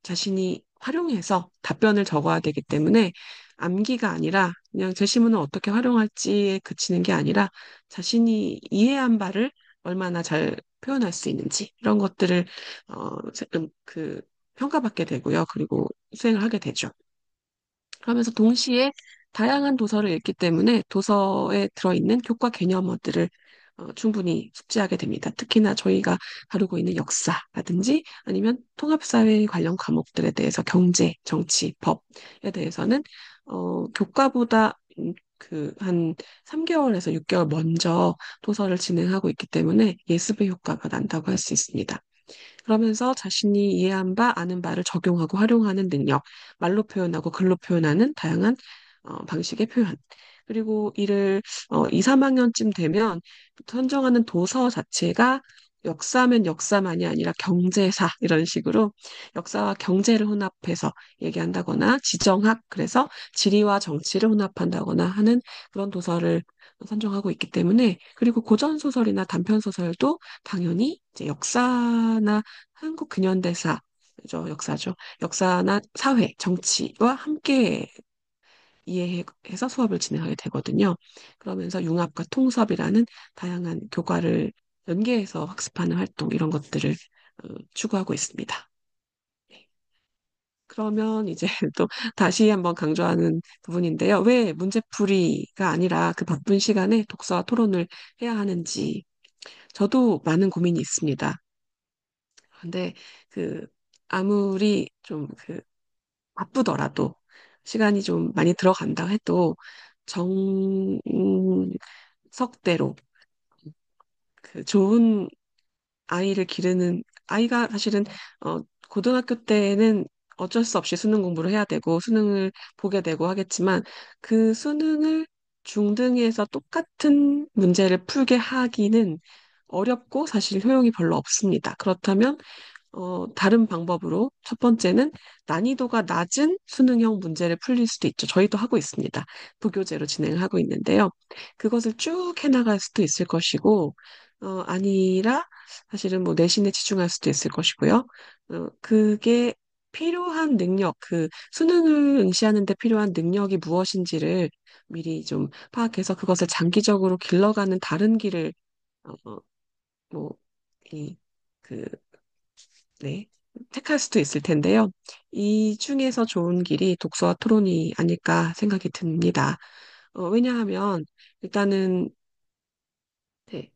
B: 자신이 활용해서 답변을 적어야 되기 때문에 암기가 아니라 그냥 제시문을 어떻게 활용할지에 그치는 게 아니라 자신이 이해한 바를 얼마나 잘 표현할 수 있는지 이런 것들을 평가받게 되고요. 그리고 수행을 하게 되죠. 그러면서 동시에 다양한 도서를 읽기 때문에 도서에 들어있는 교과 개념어들을 충분히 숙지하게 됩니다. 특히나 저희가 다루고 있는 역사라든지 아니면 통합사회 관련 과목들에 대해서 경제, 정치, 법에 대해서는 교과보다 한 3개월에서 6개월 먼저 도서를 진행하고 있기 때문에 예습의 효과가 난다고 할 수 있습니다. 그러면서 자신이 이해한 바, 아는 바를 적용하고 활용하는 능력, 말로 표현하고 글로 표현하는 다양한 방식의 표현. 그리고 이를 2, 3학년쯤 되면 선정하는 도서 자체가 역사면 역사만이 아니라 경제사 이런 식으로 역사와 경제를 혼합해서 얘기한다거나 지정학 그래서 지리와 정치를 혼합한다거나 하는 그런 도서를 선정하고 있기 때문에 그리고 고전 소설이나 단편 소설도 당연히 이제 역사나 한국 근현대사, 죠 역사죠. 역사나 사회, 정치와 함께 이해해서 수업을 진행하게 되거든요. 그러면서 융합과 통섭이라는 다양한 교과를 연계해서 학습하는 활동, 이런 것들을 추구하고 있습니다. 네. 그러면 이제 또 다시 한번 강조하는 부분인데요. 왜 문제풀이가 아니라 그 바쁜 시간에 독서와 토론을 해야 하는지 저도 많은 고민이 있습니다. 근데 그 아무리 좀 바쁘더라도 시간이 좀 많이 들어간다 해도 정석대로 좋은 아이를 기르는 아이가 사실은 고등학교 때는 어쩔 수 없이 수능 공부를 해야 되고 수능을 보게 되고 하겠지만 그 수능을 중등에서 똑같은 문제를 풀게 하기는 어렵고 사실 효용이 별로 없습니다. 그렇다면 다른 방법으로 첫 번째는 난이도가 낮은 수능형 문제를 풀릴 수도 있죠. 저희도 하고 있습니다. 부교재로 진행을 하고 있는데요. 그것을 쭉 해나갈 수도 있을 것이고, 아니라 사실은 뭐 내신에 집중할 수도 있을 것이고요. 그게 필요한 능력, 수능을 응시하는 데 필요한 능력이 무엇인지를 미리 좀 파악해서 그것을 장기적으로 길러가는 다른 길을, 어, 뭐, 이, 그, 네, 택할 수도 있을 텐데요. 이 중에서 좋은 길이 독서와 토론이 아닐까 생각이 듭니다. 왜냐하면 일단은 네,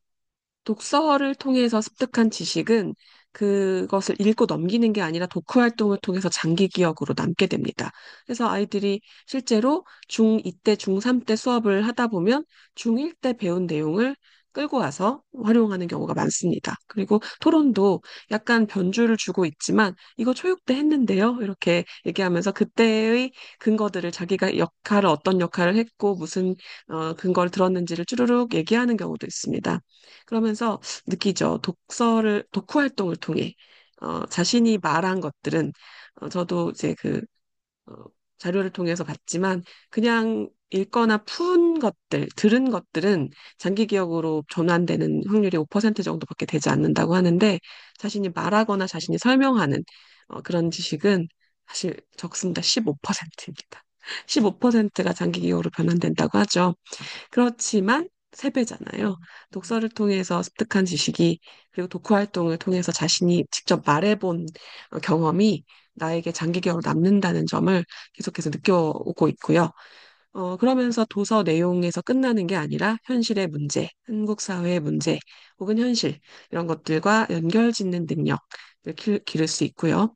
B: 독서를 통해서 습득한 지식은 그것을 읽고 넘기는 게 아니라 독후 활동을 통해서 장기 기억으로 남게 됩니다. 그래서 아이들이 실제로 중2 때, 중3 때 수업을 하다 보면 중1 때 배운 내용을 끌고 와서 활용하는 경우가 많습니다. 그리고 토론도 약간 변주를 주고 있지만 이거 초육 때 했는데요. 이렇게 얘기하면서 그때의 근거들을 자기가 어떤 역할을 했고 무슨 근거를 들었는지를 쭈루룩 얘기하는 경우도 있습니다. 그러면서 느끼죠. 독후 활동을 통해, 자신이 말한 것들은, 저도 이제 어, 자료를 통해서 봤지만, 그냥 읽거나 푼 것들, 들은 것들은 장기 기억으로 전환되는 확률이 5% 정도밖에 되지 않는다고 하는데, 자신이 말하거나 자신이 설명하는 그런 지식은 사실 적습니다. 15%입니다. 15%가 장기 기억으로 변환된다고 하죠. 그렇지만 세 배잖아요. 독서를 통해서 습득한 지식이 그리고 독후 활동을 통해서 자신이 직접 말해본 경험이 나에게 장기적으로 남는다는 점을 계속해서 느껴오고 있고요. 그러면서 도서 내용에서 끝나는 게 아니라 현실의 문제, 한국 사회의 문제, 혹은 현실 이런 것들과 연결 짓는 능력을 기를 수 있고요.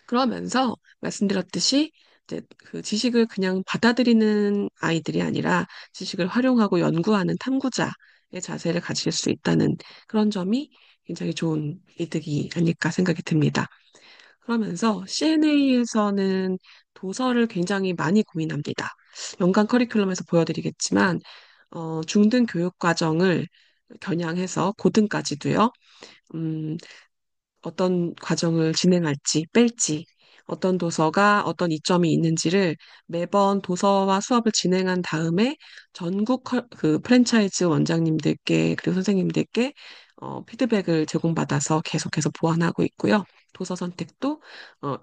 B: 그러면서 말씀드렸듯이 이제 그 지식을 그냥 받아들이는 아이들이 아니라 지식을 활용하고 연구하는 탐구자의 자세를 가질 수 있다는 그런 점이 굉장히 좋은 이득이 아닐까 생각이 듭니다. 그러면서 CNA에서는 도서를 굉장히 많이 고민합니다. 연간 커리큘럼에서 보여드리겠지만, 중등 교육 과정을 겨냥해서 고등까지도요. 음, 어떤 과정을 진행할지 뺄지 어떤 도서가 어떤 이점이 있는지를 매번 도서와 수업을 진행한 다음에 전국 그 프랜차이즈 원장님들께 그리고 선생님들께 피드백을 제공받아서 계속해서 보완하고 있고요. 도서 선택도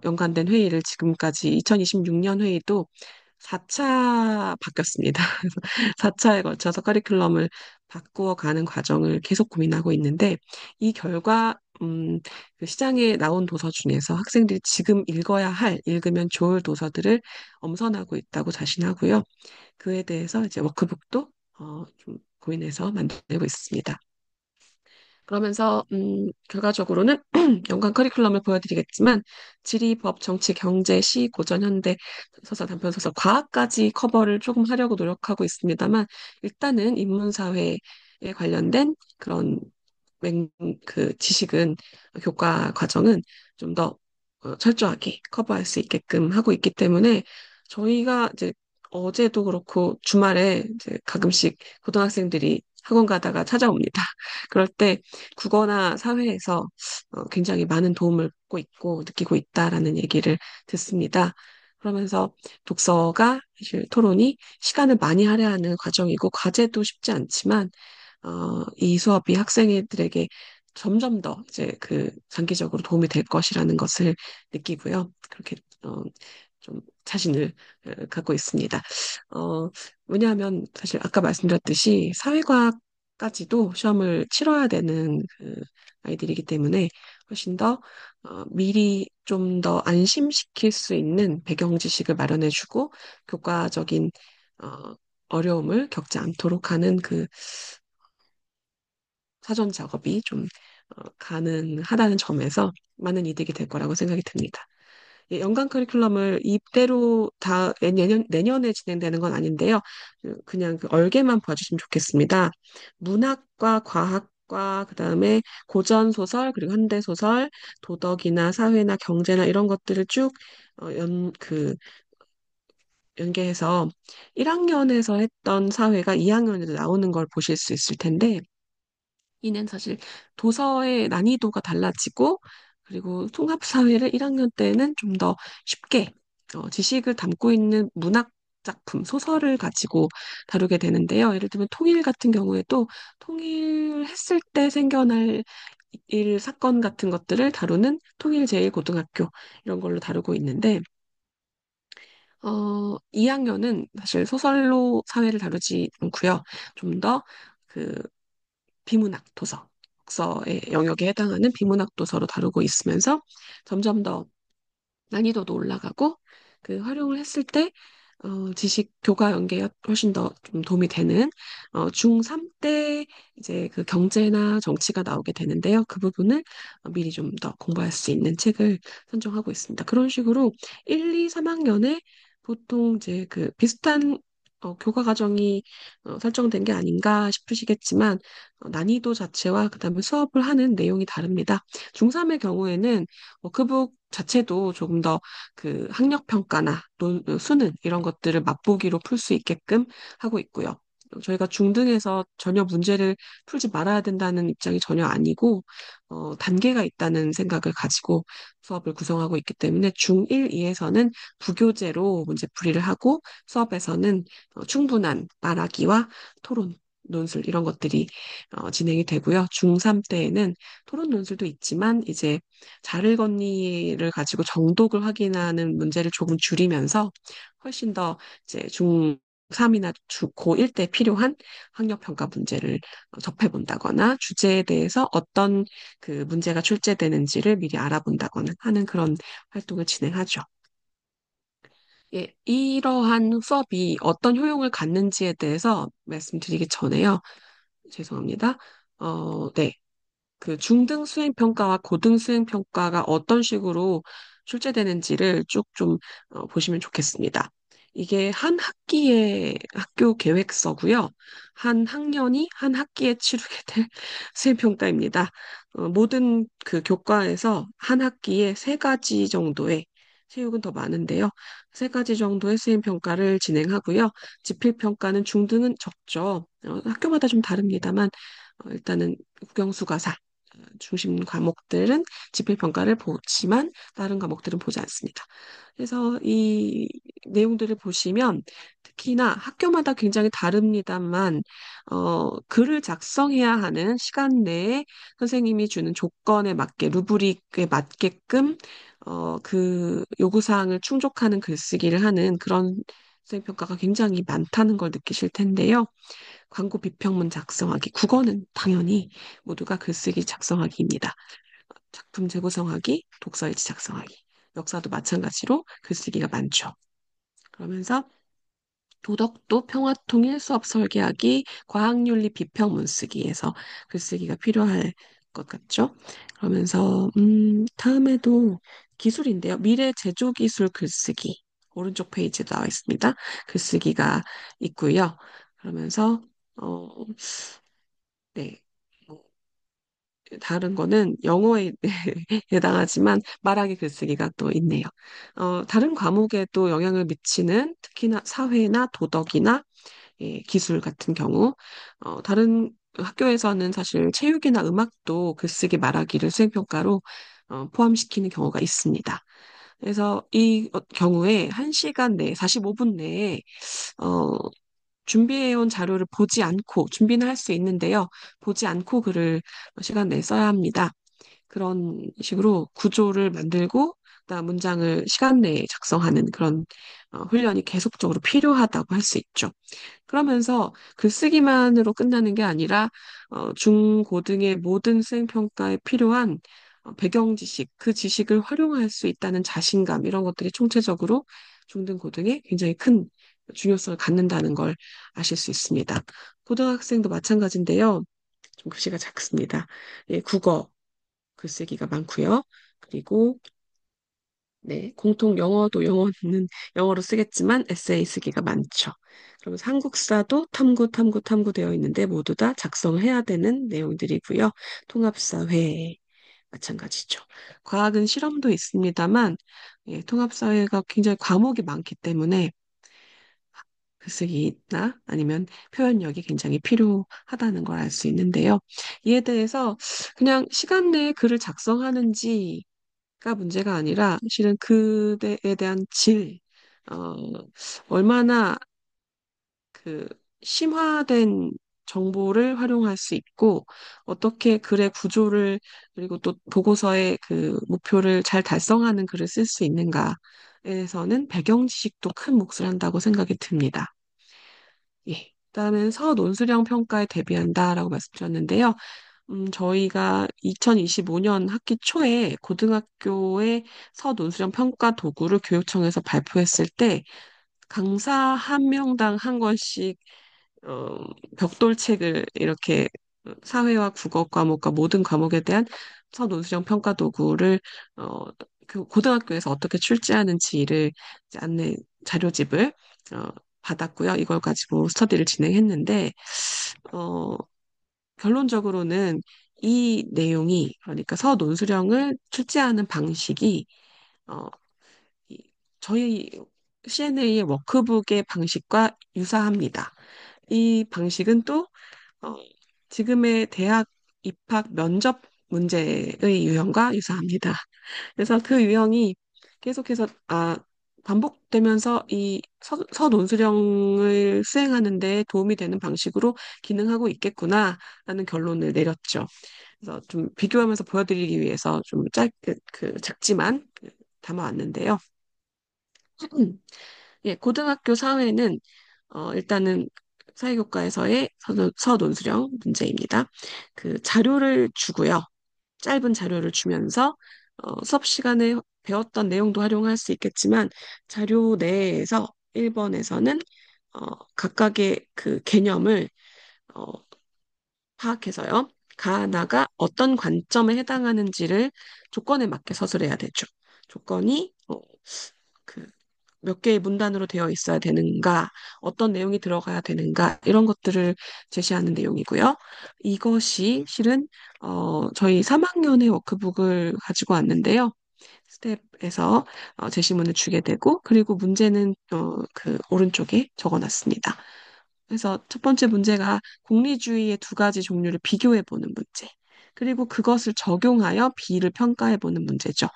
B: 연관된 회의를 지금까지 2026년 회의도 4차 바뀌었습니다. 4차에 걸쳐서 커리큘럼을 바꾸어 가는 과정을 계속 고민하고 있는데 이 결과 그 시장에 나온 도서 중에서 학생들이 지금 읽어야 할, 읽으면 좋을 도서들을 엄선하고 있다고 자신하고요. 그에 대해서 이제 워크북도 좀 고민해서 만들고 있습니다. 그러면서 결과적으로는 연관 커리큘럼을 보여드리겠지만 지리, 법, 정치, 경제, 시, 고전, 현대, 소설, 단편 소설, 과학까지 커버를 조금 하려고 노력하고 있습니다만 일단은 인문사회에 관련된 그런 그 지식은 교과 과정은 좀 더 철저하게 커버할 수 있게끔 하고 있기 때문에 저희가 이제 어제도 그렇고 주말에 이제 가끔씩 고등학생들이 학원 가다가 찾아옵니다. 그럴 때 국어나 사회에서 굉장히 많은 도움을 받고 있고 느끼고 있다라는 얘기를 듣습니다. 그러면서 독서가 사실 토론이 시간을 많이 할애하는 과정이고 과제도 쉽지 않지만 이 수업이 학생들에게 점점 더 이제 그 장기적으로 도움이 될 것이라는 것을 느끼고요. 그렇게 좀 자신을 갖고 있습니다. 어, 왜냐하면 사실 아까 말씀드렸듯이 사회과까지도 시험을 치러야 되는 그 아이들이기 때문에 훨씬 더 미리 좀 더 안심시킬 수 있는 배경 지식을 마련해주고 교과적인 어, 어려움을 겪지 않도록 하는 그 사전 작업이 좀 가능하다는 점에서 많은 이득이 될 거라고 생각이 듭니다. 예, 연간 커리큘럼을 이대로 다 내년에 진행되는 건 아닌데요. 그냥 그 얼개만 봐주시면 좋겠습니다. 문학과 과학과 그다음에 고전 소설 그리고 현대 소설, 도덕이나 사회나 경제나 이런 것들을 쭉 연계해서 1학년에서 했던 사회가 2학년에도 나오는 걸 보실 수 있을 텐데 이는 사실 도서의 난이도가 달라지고 그리고 통합사회를 1학년 때는 좀 더 쉽게 지식을 담고 있는 문학 작품, 소설을 가지고 다루게 되는데요. 예를 들면 통일 같은 경우에도 통일했을 때 생겨날 일, 사건 같은 것들을 다루는 통일 제1고등학교 이런 걸로 다루고 있는데 2학년은 사실 소설로 사회를 다루지 않고요. 좀더 비문학 도서, 독서의 영역에 해당하는 비문학 도서로 다루고 있으면서 점점 더 난이도도 올라가고 그 활용을 했을 때 지식 교과 연계에 훨씬 더 좀 도움이 되는 중3 때 이제 그 경제나 정치가 나오게 되는데요. 그 부분을 미리 좀 더 공부할 수 있는 책을 선정하고 있습니다. 그런 식으로 1, 2, 3학년에 보통 이제 그 비슷한 교과 과정이 설정된 게 아닌가 싶으시겠지만 난이도 자체와 그다음에 수업을 하는 내용이 다릅니다. 중3의 경우에는 워크북 자체도 조금 더 그 학력 평가나 수능 이런 것들을 맛보기로 풀 수 있게끔 하고 있고요. 저희가 중등에서 전혀 문제를 풀지 말아야 된다는 입장이 전혀 아니고 단계가 있다는 생각을 가지고 수업을 구성하고 있기 때문에 중1, 2에서는 부교재로 문제풀이를 하고 수업에서는 충분한 말하기와 토론, 논술 이런 것들이 진행이 되고요. 중3 때에는 토론 논술도 있지만 이제 자를 걷니를 가지고 정독을 확인하는 문제를 조금 줄이면서 훨씬 더 이제 중3이나 고1 때 필요한 학력평가 문제를 접해본다거나 주제에 대해서 어떤 그 문제가 출제되는지를 미리 알아본다거나 하는 그런 활동을 진행하죠. 예, 이러한 수업이 어떤 효용을 갖는지에 대해서 말씀드리기 전에요. 죄송합니다. 네. 그 중등 수행 평가와 고등 수행 평가가 어떤 식으로 출제되는지를 쭉 좀 보시면 좋겠습니다. 이게 한 학기의 학교 계획서고요. 한 학년이 한 학기에 치르게 될 수행 평가입니다. 모든 그 교과에서 한 학기에 세 가지 정도의 체육은 더 많은데요. 세 가지 정도의 수행 평가를 진행하고요. 지필 평가는 중등은 적죠. 학교마다 좀 다릅니다만 일단은 국영수가사 중심 과목들은 지필평가를 보지만 다른 과목들은 보지 않습니다. 그래서 이 내용들을 보시면 특히나 학교마다 굉장히 다릅니다만 글을 작성해야 하는 시간 내에 선생님이 주는 조건에 맞게 루브릭에 맞게끔 그 요구사항을 충족하는 글쓰기를 하는 그런 수행평가가 굉장히 많다는 걸 느끼실 텐데요. 광고 비평문 작성하기, 국어는 당연히 모두가 글쓰기 작성하기입니다. 작품 재구성하기, 독서일지 작성하기. 역사도 마찬가지로 글쓰기가 많죠. 그러면서 도덕도 평화통일 수업 설계하기, 과학윤리 비평문 쓰기에서 글쓰기가 필요할 것 같죠. 그러면서 다음에도 기술인데요. 미래 제조기술 글쓰기. 오른쪽 페이지에 나와 있습니다. 글쓰기가 있고요. 그러면서 어, 네. 뭐, 다른 거는 영어에 해당하지만 말하기 글쓰기가 또 있네요. 다른 과목에도 영향을 미치는 특히나 사회나 도덕이나 기술 같은 경우, 다른 학교에서는 사실 체육이나 음악도 글쓰기 말하기를 수행평가로 포함시키는 경우가 있습니다. 그래서 이 경우에 1시간 내에, 45분 내에 어, 준비해온 자료를 보지 않고 준비는 할 수 있는데요. 보지 않고 글을 시간 내에 써야 합니다. 그런 식으로 구조를 만들고 그다음 문장을 시간 내에 작성하는 그런 훈련이 계속적으로 필요하다고 할 수 있죠. 그러면서 글쓰기만으로 끝나는 게 아니라 중, 고등의 모든 수행평가에 필요한 배경 지식, 그 지식을 활용할 수 있다는 자신감 이런 것들이 총체적으로 중등, 고등에 굉장히 큰 중요성을 갖는다는 걸 아실 수 있습니다. 고등학생도 마찬가지인데요. 좀 글씨가 작습니다. 예, 국어 글쓰기가 많고요. 그리고 네, 공통 영어도 영어는 영어로 쓰겠지만 에세이 쓰기가 많죠. 그러면서 한국사도 탐구 되어 있는데 모두 다 작성을 해야 되는 내용들이고요. 통합사회 마찬가지죠. 과학은 실험도 있습니다만 예, 통합사회가 굉장히 과목이 많기 때문에 글쓰기나 아니면 표현력이 굉장히 필요하다는 걸 알 수 있는데요. 이에 대해서 그냥 시간 내에 글을 작성하는지가 문제가 아니라 실은 그에 대한 질, 어, 얼마나 그 심화된 정보를 활용할 수 있고 어떻게 글의 구조를 그리고 또 보고서의 그 목표를 잘 달성하는 글을 쓸 수 있는가에서는 배경 지식도 큰 몫을 한다고 생각이 듭니다. 예. 그다음에 서논술형 평가에 대비한다라고 말씀드렸는데요. 저희가 2025년 학기 초에 고등학교의 서논술형 평가 도구를 교육청에서 발표했을 때 강사 한 명당 한 권씩 어, 벽돌책을 이렇게 사회와 국어 과목과 모든 과목에 대한 서논수령 평가 도구를 어, 그 고등학교에서 어떻게 출제하는지를 이제 안내 자료집을 어, 받았고요. 이걸 가지고 스터디를 진행했는데 어, 결론적으로는 이 내용이 그러니까 서논수령을 출제하는 방식이 어, 저희 CNA의 워크북의 방식과 유사합니다. 이 방식은 또 어, 지금의 대학 입학 면접 문제의 유형과 유사합니다. 그래서 그 유형이 계속해서 반복되면서 이 서논수령을 수행하는 데 도움이 되는 방식으로 기능하고 있겠구나라는 결론을 내렸죠. 그래서 좀 비교하면서 보여드리기 위해서 좀 짧게 작지만 담아왔는데요. 예, 고등학교 사회는 일단은 사회교과에서의 서논수령 문제입니다. 그 자료를 주고요. 짧은 자료를 주면서 수업 시간에 배웠던 내용도 활용할 수 있겠지만 자료 내에서 1번에서는 각각의 그 개념을 어, 파악해서요. 가나가 어떤 관점에 해당하는지를 조건에 맞게 서술해야 되죠. 조건이 그 몇 개의 문단으로 되어 있어야 되는가, 어떤 내용이 들어가야 되는가, 이런 것들을 제시하는 내용이고요. 이것이 실은, 저희 3학년의 워크북을 가지고 왔는데요. 스텝에서 제시문을 주게 되고, 그리고 문제는, 그 오른쪽에 적어 놨습니다. 그래서 첫 번째 문제가 공리주의의 두 가지 종류를 비교해 보는 문제. 그리고 그것을 적용하여 비를 평가해 보는 문제죠.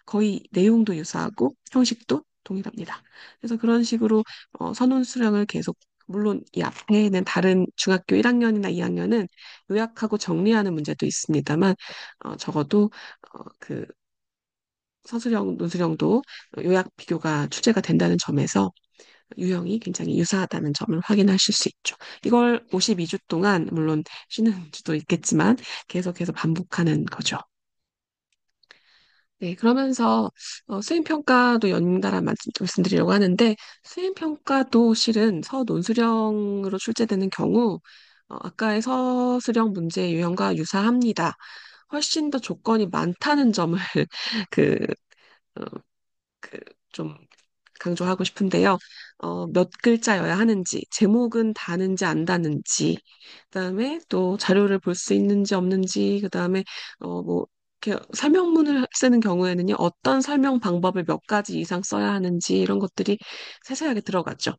B: 거의 내용도 유사하고 형식도 동일합니다. 그래서 그런 식으로 선원 수령을 계속 물론 이 앞에 있는 다른 중학교 1학년이나 2학년은 요약하고 정리하는 문제도 있습니다만 적어도 그 서술형, 논술형도 요약 비교가 출제가 된다는 점에서 유형이 굉장히 유사하다는 점을 확인하실 수 있죠. 이걸 52주 동안 물론 쉬는 주도 있겠지만 계속해서 반복하는 거죠. 네, 그러면서 수행평가도 연달아 말씀드리려고 하는데 수행평가도 실은 서논술형으로 출제되는 경우 아까의 서술형 문제 유형과 유사합니다. 훨씬 더 조건이 많다는 점을 그, 어, 그, 좀 강조하고 싶은데요. 몇 글자여야 하는지, 제목은 다는지 안 다는지, 그다음에 또 자료를 볼 수 있는지 없는지, 그다음에 뭐 이렇게 설명문을 쓰는 경우에는요, 어떤 설명 방법을 몇 가지 이상 써야 하는지 이런 것들이 세세하게 들어갔죠.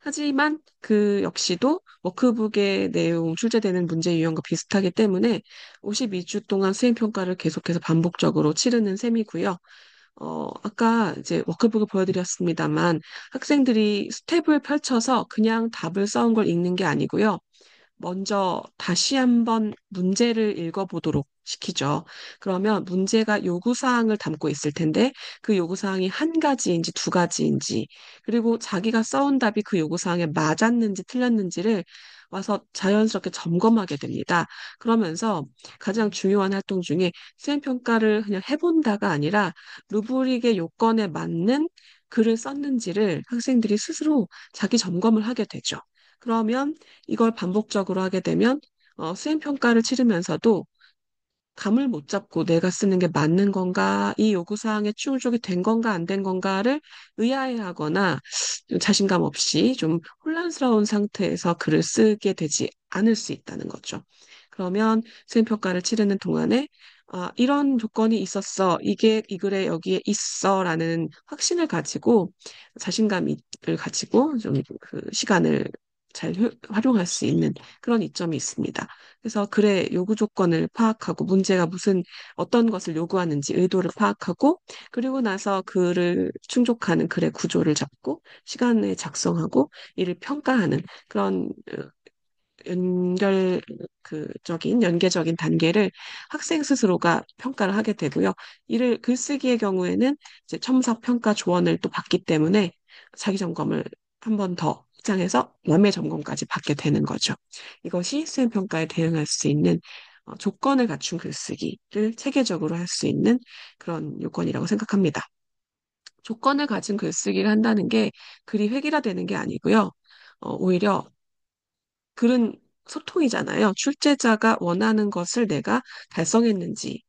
B: 하지만 그 역시도 워크북의 내용 출제되는 문제 유형과 비슷하기 때문에 52주 동안 수행평가를 계속해서 반복적으로 치르는 셈이고요. 아까 이제 워크북을 보여드렸습니다만 학생들이 스텝을 펼쳐서 그냥 답을 써온 걸 읽는 게 아니고요. 먼저 다시 한번 문제를 읽어보도록 시키죠. 그러면 문제가 요구사항을 담고 있을 텐데 그 요구사항이 한 가지인지 두 가지인지 그리고 자기가 써온 답이 그 요구사항에 맞았는지 틀렸는지를 와서 자연스럽게 점검하게 됩니다. 그러면서 가장 중요한 활동 중에 수행평가를 그냥 해본다가 아니라 루브릭의 요건에 맞는 글을 썼는지를 학생들이 스스로 자기 점검을 하게 되죠. 그러면 이걸 반복적으로 하게 되면 수행평가를 치르면서도 감을 못 잡고 내가 쓰는 게 맞는 건가, 이 요구사항에 충족이 된 건가, 안 된 건가를 의아해하거나 좀 자신감 없이 좀 혼란스러운 상태에서 글을 쓰게 되지 않을 수 있다는 거죠. 그러면 수행평가를 치르는 동안에 이런 조건이 있었어. 이게 이 글에 여기에 있어라는 확신을 가지고 자신감을 가지고 좀 그 시간을 잘 활용할 수 있는 그런 이점이 있습니다. 그래서 글의 요구 조건을 파악하고 문제가 무슨 어떤 것을 요구하는지 의도를 파악하고 그리고 나서 그를 충족하는 글의 구조를 잡고 시간에 작성하고 이를 평가하는 그런 연계적인 단계를 학생 스스로가 평가를 하게 되고요. 이를 글쓰기의 경우에는 이제 첨삭 평가 조언을 또 받기 때문에 자기 점검을 한 번 더 확장해서 남의 점검까지 받게 되는 거죠. 이것이 수행 평가에 대응할 수 있는 조건을 갖춘 글쓰기를 체계적으로 할 수 있는 그런 요건이라고 생각합니다. 조건을 가진 글쓰기를 한다는 게 글이 획일화되는 게 아니고요. 오히려 글은 소통이잖아요. 출제자가 원하는 것을 내가 달성했는지,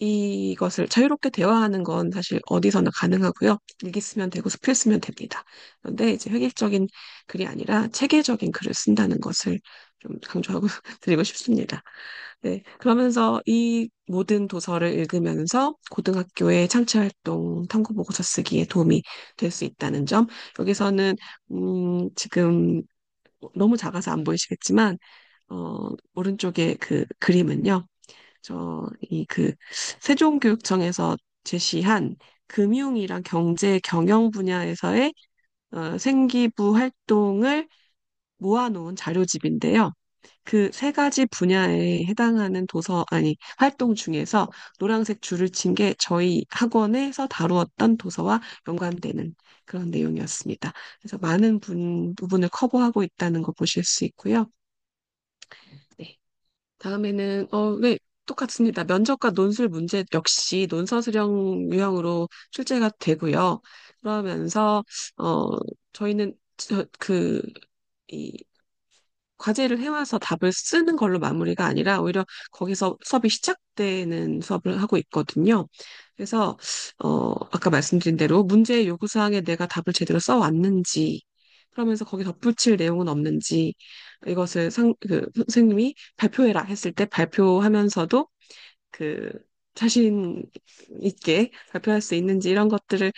B: 이것을 자유롭게 대화하는 건 사실 어디서나 가능하고요. 일기 쓰면 되고 수필 쓰면 됩니다. 그런데 이제 획일적인 글이 아니라 체계적인 글을 쓴다는 것을 좀 강조하고 드리고 싶습니다. 네, 그러면서 이 모든 도서를 읽으면서 고등학교의 창체활동, 탐구보고서 쓰기에 도움이 될 수 있다는 점. 여기서는 지금 너무 작아서 안 보이시겠지만 오른쪽에 그 그림은요. 이 그 세종교육청에서 제시한 금융이랑 경제 경영 분야에서의 생기부 활동을 모아놓은 자료집인데요. 그 세 가지 분야에 해당하는 활동 중에서 노란색 줄을 친 게 저희 학원에서 다루었던 도서와 연관되는 그런 내용이었습니다. 그래서 많은 부분을 커버하고 있다는 거 보실 수 있고요. 네. 다음에는, 네, 똑같습니다. 면접과 논술 문제 역시 논서술형 유형으로 출제가 되고요. 그러면서, 어, 저희는 이 과제를 해와서 답을 쓰는 걸로 마무리가 아니라 오히려 거기서 수업이 시작되는 수업을 하고 있거든요. 그래서, 아까 말씀드린 대로 문제의 요구사항에 내가 답을 제대로 써왔는지, 그러면서 거기 덧붙일 내용은 없는지, 이것을 선생님이 발표해라 했을 때 발표하면서도 그 자신 있게 발표할 수 있는지 이런 것들을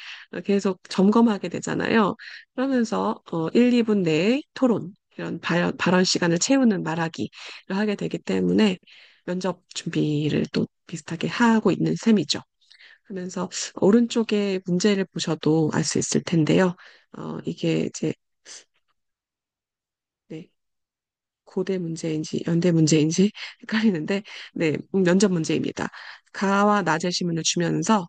B: 계속 점검하게 되잖아요. 그러면서 1, 2분 내에 토론, 이런 발언 시간을 채우는 말하기를 하게 되기 때문에 면접 준비를 또 비슷하게 하고 있는 셈이죠. 그러면서 오른쪽에 문제를 보셔도 알 수 있을 텐데요. 이게 이제 네, 고대 문제인지 연대 문제인지 헷갈리는데, 네, 면접 문제입니다. 가와 낮의 시문을 주면서,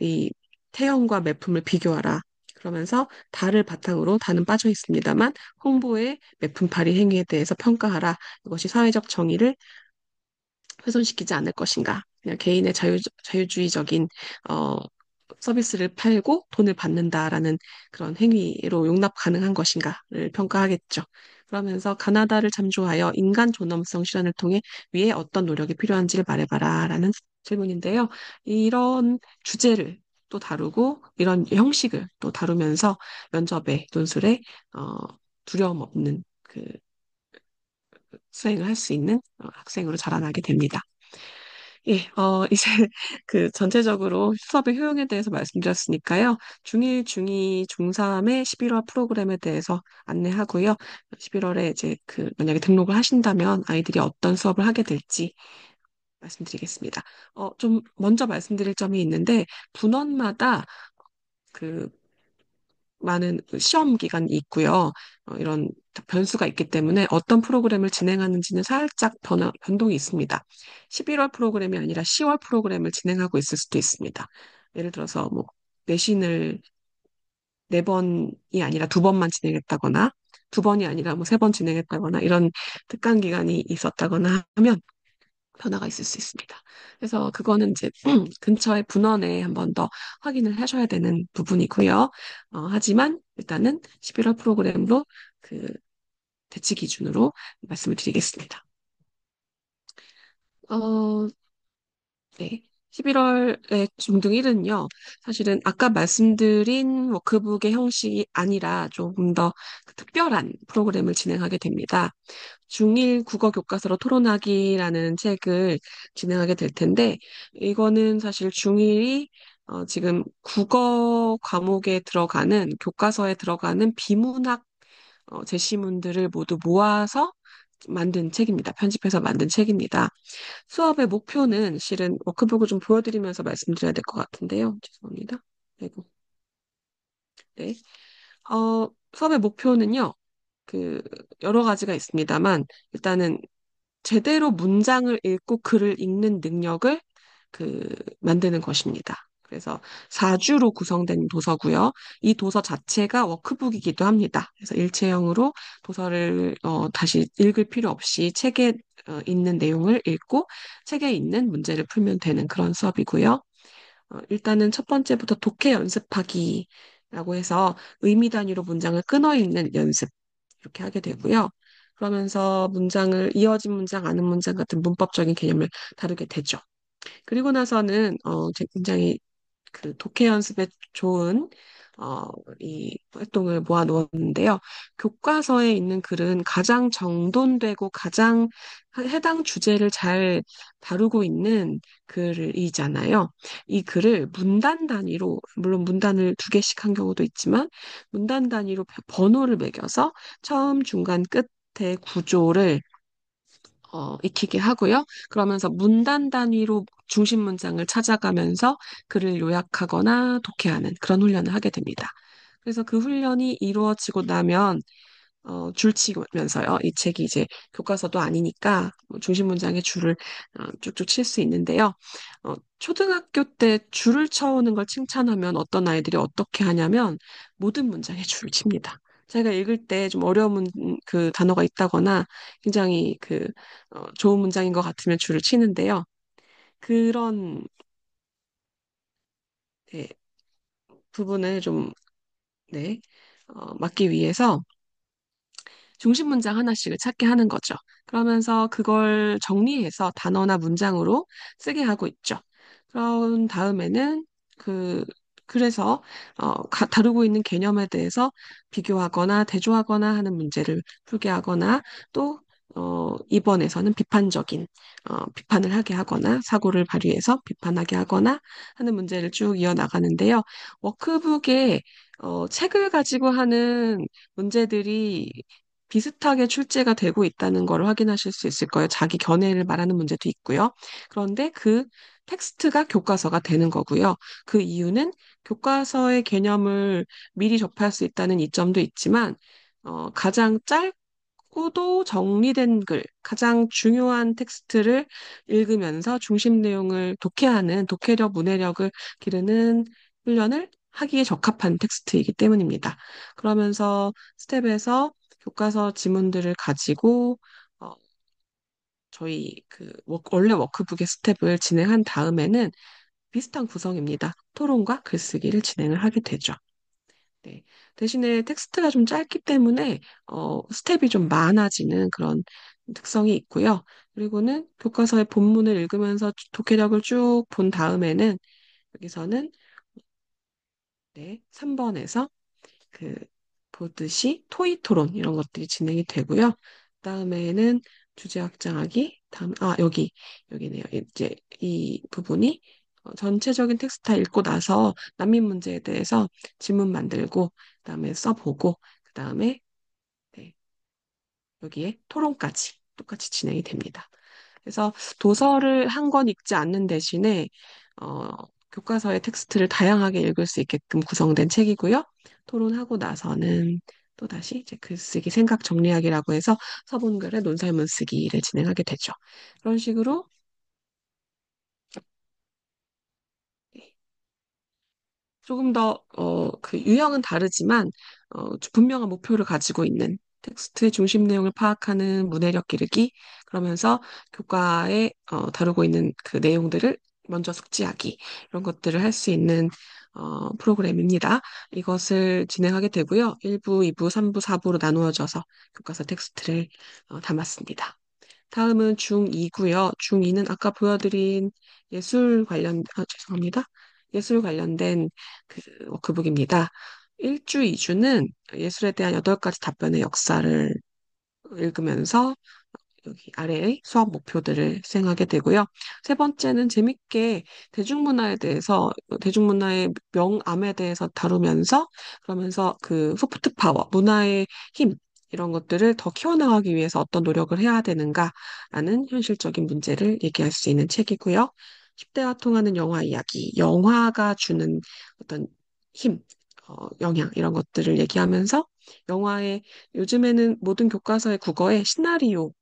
B: 이 태형과 매품을 비교하라. 그러면서 달을 바탕으로 달은 빠져 있습니다만 홍보의 매품 발휘 행위에 대해서 평가하라. 이것이 사회적 정의를 훼손시키지 않을 것인가. 그냥 개인의 자유주의적인 어, 서비스를 팔고 돈을 받는다라는 그런 행위로 용납 가능한 것인가를 평가하겠죠. 그러면서 가나다를 참조하여 인간 존엄성 실현을 통해 위에 어떤 노력이 필요한지를 말해봐라라는 질문인데요. 이런 주제를 또 다루고 이런 형식을 또 다루면서 면접에 논술에 어, 두려움 없는 그 수행을 할 수 있는 학생으로 자라나게 됩니다. 예, 이제 그 전체적으로 수업의 효용에 대해서 말씀드렸으니까요. 중1, 중2, 중3의 11월 프로그램에 대해서 안내하고요. 11월에 이제 만약에 등록을 하신다면 아이들이 어떤 수업을 하게 될지 말씀드리겠습니다. 좀 먼저 말씀드릴 점이 있는데, 분원마다 그 많은 시험 기간이 있고요. 이런 변수가 있기 때문에 어떤 프로그램을 진행하는지는 살짝 변동이 있습니다. 11월 프로그램이 아니라 10월 프로그램을 진행하고 있을 수도 있습니다. 예를 들어서 뭐 내신을 네 번이 아니라 두 번만 진행했다거나 두 번이 아니라 뭐 세 번 진행했다거나 이런 특강 기간이 있었다거나 하면 변화가 있을 수 있습니다. 그래서 그거는 이제 근처의 분원에 한 번 더 확인을 하셔야 되는 부분이고요. 하지만 일단은 11월 프로그램으로 그 대치 기준으로 말씀을 드리겠습니다. 어, 네. 11월의 중등 1은요, 사실은 아까 말씀드린 워크북의 형식이 아니라 조금 더 특별한 프로그램을 진행하게 됩니다. 중1 국어 교과서로 토론하기라는 책을 진행하게 될 텐데, 이거는 사실 중1이 지금 국어 과목에 들어가는, 교과서에 들어가는 비문학 제시문들을 모두 모아서 만든 책입니다. 편집해서 만든 책입니다. 수업의 목표는 실은 워크북을 좀 보여드리면서 말씀드려야 될 것 같은데요. 죄송합니다. 아이고. 네. 수업의 목표는요, 여러 가지가 있습니다만, 일단은 제대로 문장을 읽고 글을 읽는 능력을 만드는 것입니다. 그래서 4주로 구성된 도서고요. 이 도서 자체가 워크북이기도 합니다. 그래서 일체형으로 도서를 다시 읽을 필요 없이 책에 있는 내용을 읽고 책에 있는 문제를 풀면 되는 그런 수업이고요. 일단은 첫 번째부터 독해 연습하기라고 해서 의미 단위로 문장을 끊어 읽는 연습 이렇게 하게 되고요. 그러면서 문장을 이어진 문장, 아는 문장 같은 문법적인 개념을 다루게 되죠. 그리고 나서는 굉장히 그 독해 연습에 좋은 어, 이 활동을 모아 놓았는데요. 교과서에 있는 글은 가장 정돈되고 가장 해당 주제를 잘 다루고 있는 글이잖아요. 이 글을 문단 단위로, 물론 문단을 두 개씩 한 경우도 있지만, 문단 단위로 번호를 매겨서 처음, 중간, 끝의 구조를 익히게 하고요. 그러면서 문단 단위로 중심 문장을 찾아가면서 글을 요약하거나 독해하는 그런 훈련을 하게 됩니다. 그래서 그 훈련이 이루어지고 나면 줄치면서요. 이 책이 이제 교과서도 아니니까 뭐 중심 문장의 줄을 쭉쭉 칠 수 있는데요. 초등학교 때 줄을 쳐오는 걸 칭찬하면 어떤 아이들이 어떻게 하냐면 모든 문장에 줄을 칩니다. 제가 읽을 때 좀 어려운 그 단어가 있다거나 굉장히 좋은 문장인 것 같으면 줄을 치는데요. 그런 네, 부분을 좀 네, 막기 위해서 중심 문장 하나씩을 찾게 하는 거죠. 그러면서 그걸 정리해서 단어나 문장으로 쓰게 하고 있죠. 그런 다음에는 그, 그래서 다루고 있는 개념에 대해서 비교하거나 대조하거나 하는 문제를 풀게 하거나 또 이번에서는 비판을 하게 하거나 사고를 발휘해서 비판하게 하거나 하는 문제를 쭉 이어나가는데요. 워크북에 책을 가지고 하는 문제들이 비슷하게 출제가 되고 있다는 걸 확인하실 수 있을 거예요. 자기 견해를 말하는 문제도 있고요. 그런데 그 텍스트가 교과서가 되는 거고요. 그 이유는 교과서의 개념을 미리 접할 수 있다는 이점도 있지만, 가장 짧고도 정리된 글, 가장 중요한 텍스트를 읽으면서 중심 내용을 독해하는 독해력, 문해력을 기르는 훈련을 하기에 적합한 텍스트이기 때문입니다. 그러면서 스텝에서 교과서 지문들을 가지고 어, 저희 원래 워크북의 스텝을 진행한 다음에는 비슷한 구성입니다. 토론과 글쓰기를 진행을 하게 되죠. 네. 대신에 텍스트가 좀 짧기 때문에 스텝이 좀 많아지는 그런 특성이 있고요. 그리고는 교과서의 본문을 읽으면서 독해력을 쭉 본 다음에는 여기서는 네, 3번에서 그 보듯이 토의 토론 이런 것들이 진행이 되고요. 그다음에는 주제 확장하기, 여기네요. 이제 이 부분이 전체적인 텍스트 다 읽고 나서 난민 문제에 대해서 질문 만들고 그다음에 써보고 그다음에 네, 여기에 토론까지 똑같이 진행이 됩니다. 그래서 도서를 한 권 읽지 않는 대신에 어, 교과서의 텍스트를 다양하게 읽을 수 있게끔 구성된 책이고요. 토론하고 나서는 또다시 이제 글쓰기, 생각 정리하기라고 해서 서본글의 논설문 쓰기를 진행하게 되죠. 그런 식으로 네, 조금 더, 유형은 다르지만, 분명한 목표를 가지고 있는 텍스트의 중심 내용을 파악하는 문해력 기르기, 그러면서 교과에 다루고 있는 그 내용들을 먼저 숙지하기, 이런 것들을 할 수 있는 프로그램입니다. 이것을 진행하게 되고요. 1부, 2부, 3부, 4부로 나누어져서 교과서 텍스트를 담았습니다. 다음은 중2고요. 중2는 아까 보여드린 죄송합니다. 예술 관련된 그 워크북입니다. 1주, 2주는 예술에 대한 8가지 답변의 역사를 읽으면서 여기 아래의 수업 목표들을 수행하게 되고요. 세 번째는 재밌게 대중문화에 대해서, 대중문화의 명암에 대해서 다루면서, 그러면서 그 소프트 파워, 문화의 힘, 이런 것들을 더 키워나가기 위해서 어떤 노력을 해야 되는가라는 현실적인 문제를 얘기할 수 있는 책이고요. 10대와 통하는 영화 이야기, 영화가 주는 어떤 힘, 영향, 이런 것들을 얘기하면서 영화의 요즘에는 모든 교과서의 국어에 시나리오가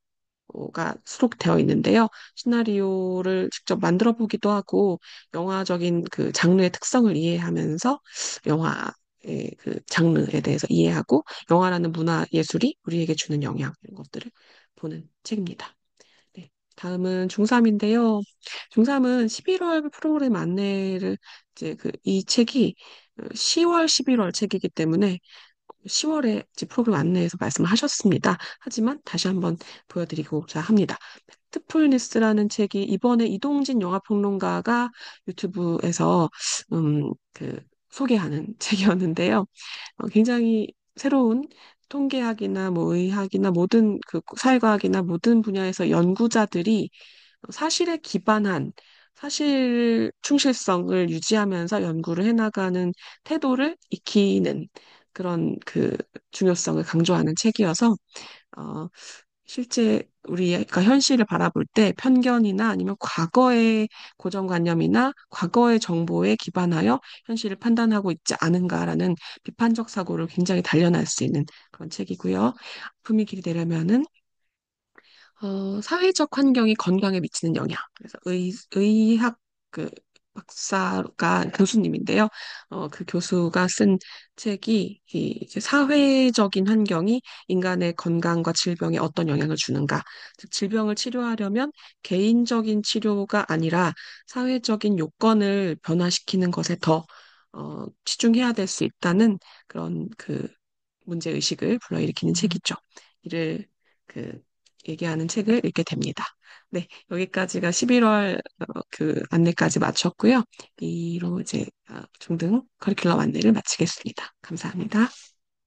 B: 수록되어 있는데요. 시나리오를 직접 만들어 보기도 하고 영화적인 그 장르의 특성을 이해하면서 영화의 그 장르에 대해서 이해하고 영화라는 문화 예술이 우리에게 주는 영향 이런 것들을 보는 책입니다. 네. 다음은 중3인데요. 중3은 11월 프로그램 안내를 이제 이 책이 10월, 11월 책이기 때문에 10월에 이제 프로그램 안내에서 말씀을 하셨습니다. 하지만 다시 한번 보여드리고자 합니다. 팩트풀니스라는 책이 이번에 이동진 영화평론가가 유튜브에서 소개하는 책이었는데요. 굉장히 새로운 통계학이나 뭐 의학이나 모든 사회과학이나 모든 분야에서 연구자들이 사실에 기반한 사실 충실성을 유지하면서 연구를 해나가는 태도를 익히는 그런 중요성을 강조하는 책이어서 어, 실제 우리가 현실을 바라볼 때 편견이나 아니면 과거의 고정관념이나 과거의 정보에 기반하여 현실을 판단하고 있지 않은가라는 비판적 사고를 굉장히 단련할 수 있는 그런 책이고요. 품위 길이 되려면은 사회적 환경이 건강에 미치는 영향. 그래서 의학 박사가 교수님인데요. 그 교수가 쓴 책이 이제 사회적인 환경이 인간의 건강과 질병에 어떤 영향을 주는가. 즉, 질병을 치료하려면 개인적인 치료가 아니라 사회적인 요건을 변화시키는 것에 더 치중해야 될 수 있다는 그런 문제의식을 불러일으키는 책이죠. 이를 그 얘기하는 책을 읽게 됩니다. 네, 여기까지가 11월 안내까지 마쳤고요. 이로 이제 중등 커리큘럼 안내를 마치겠습니다. 감사합니다.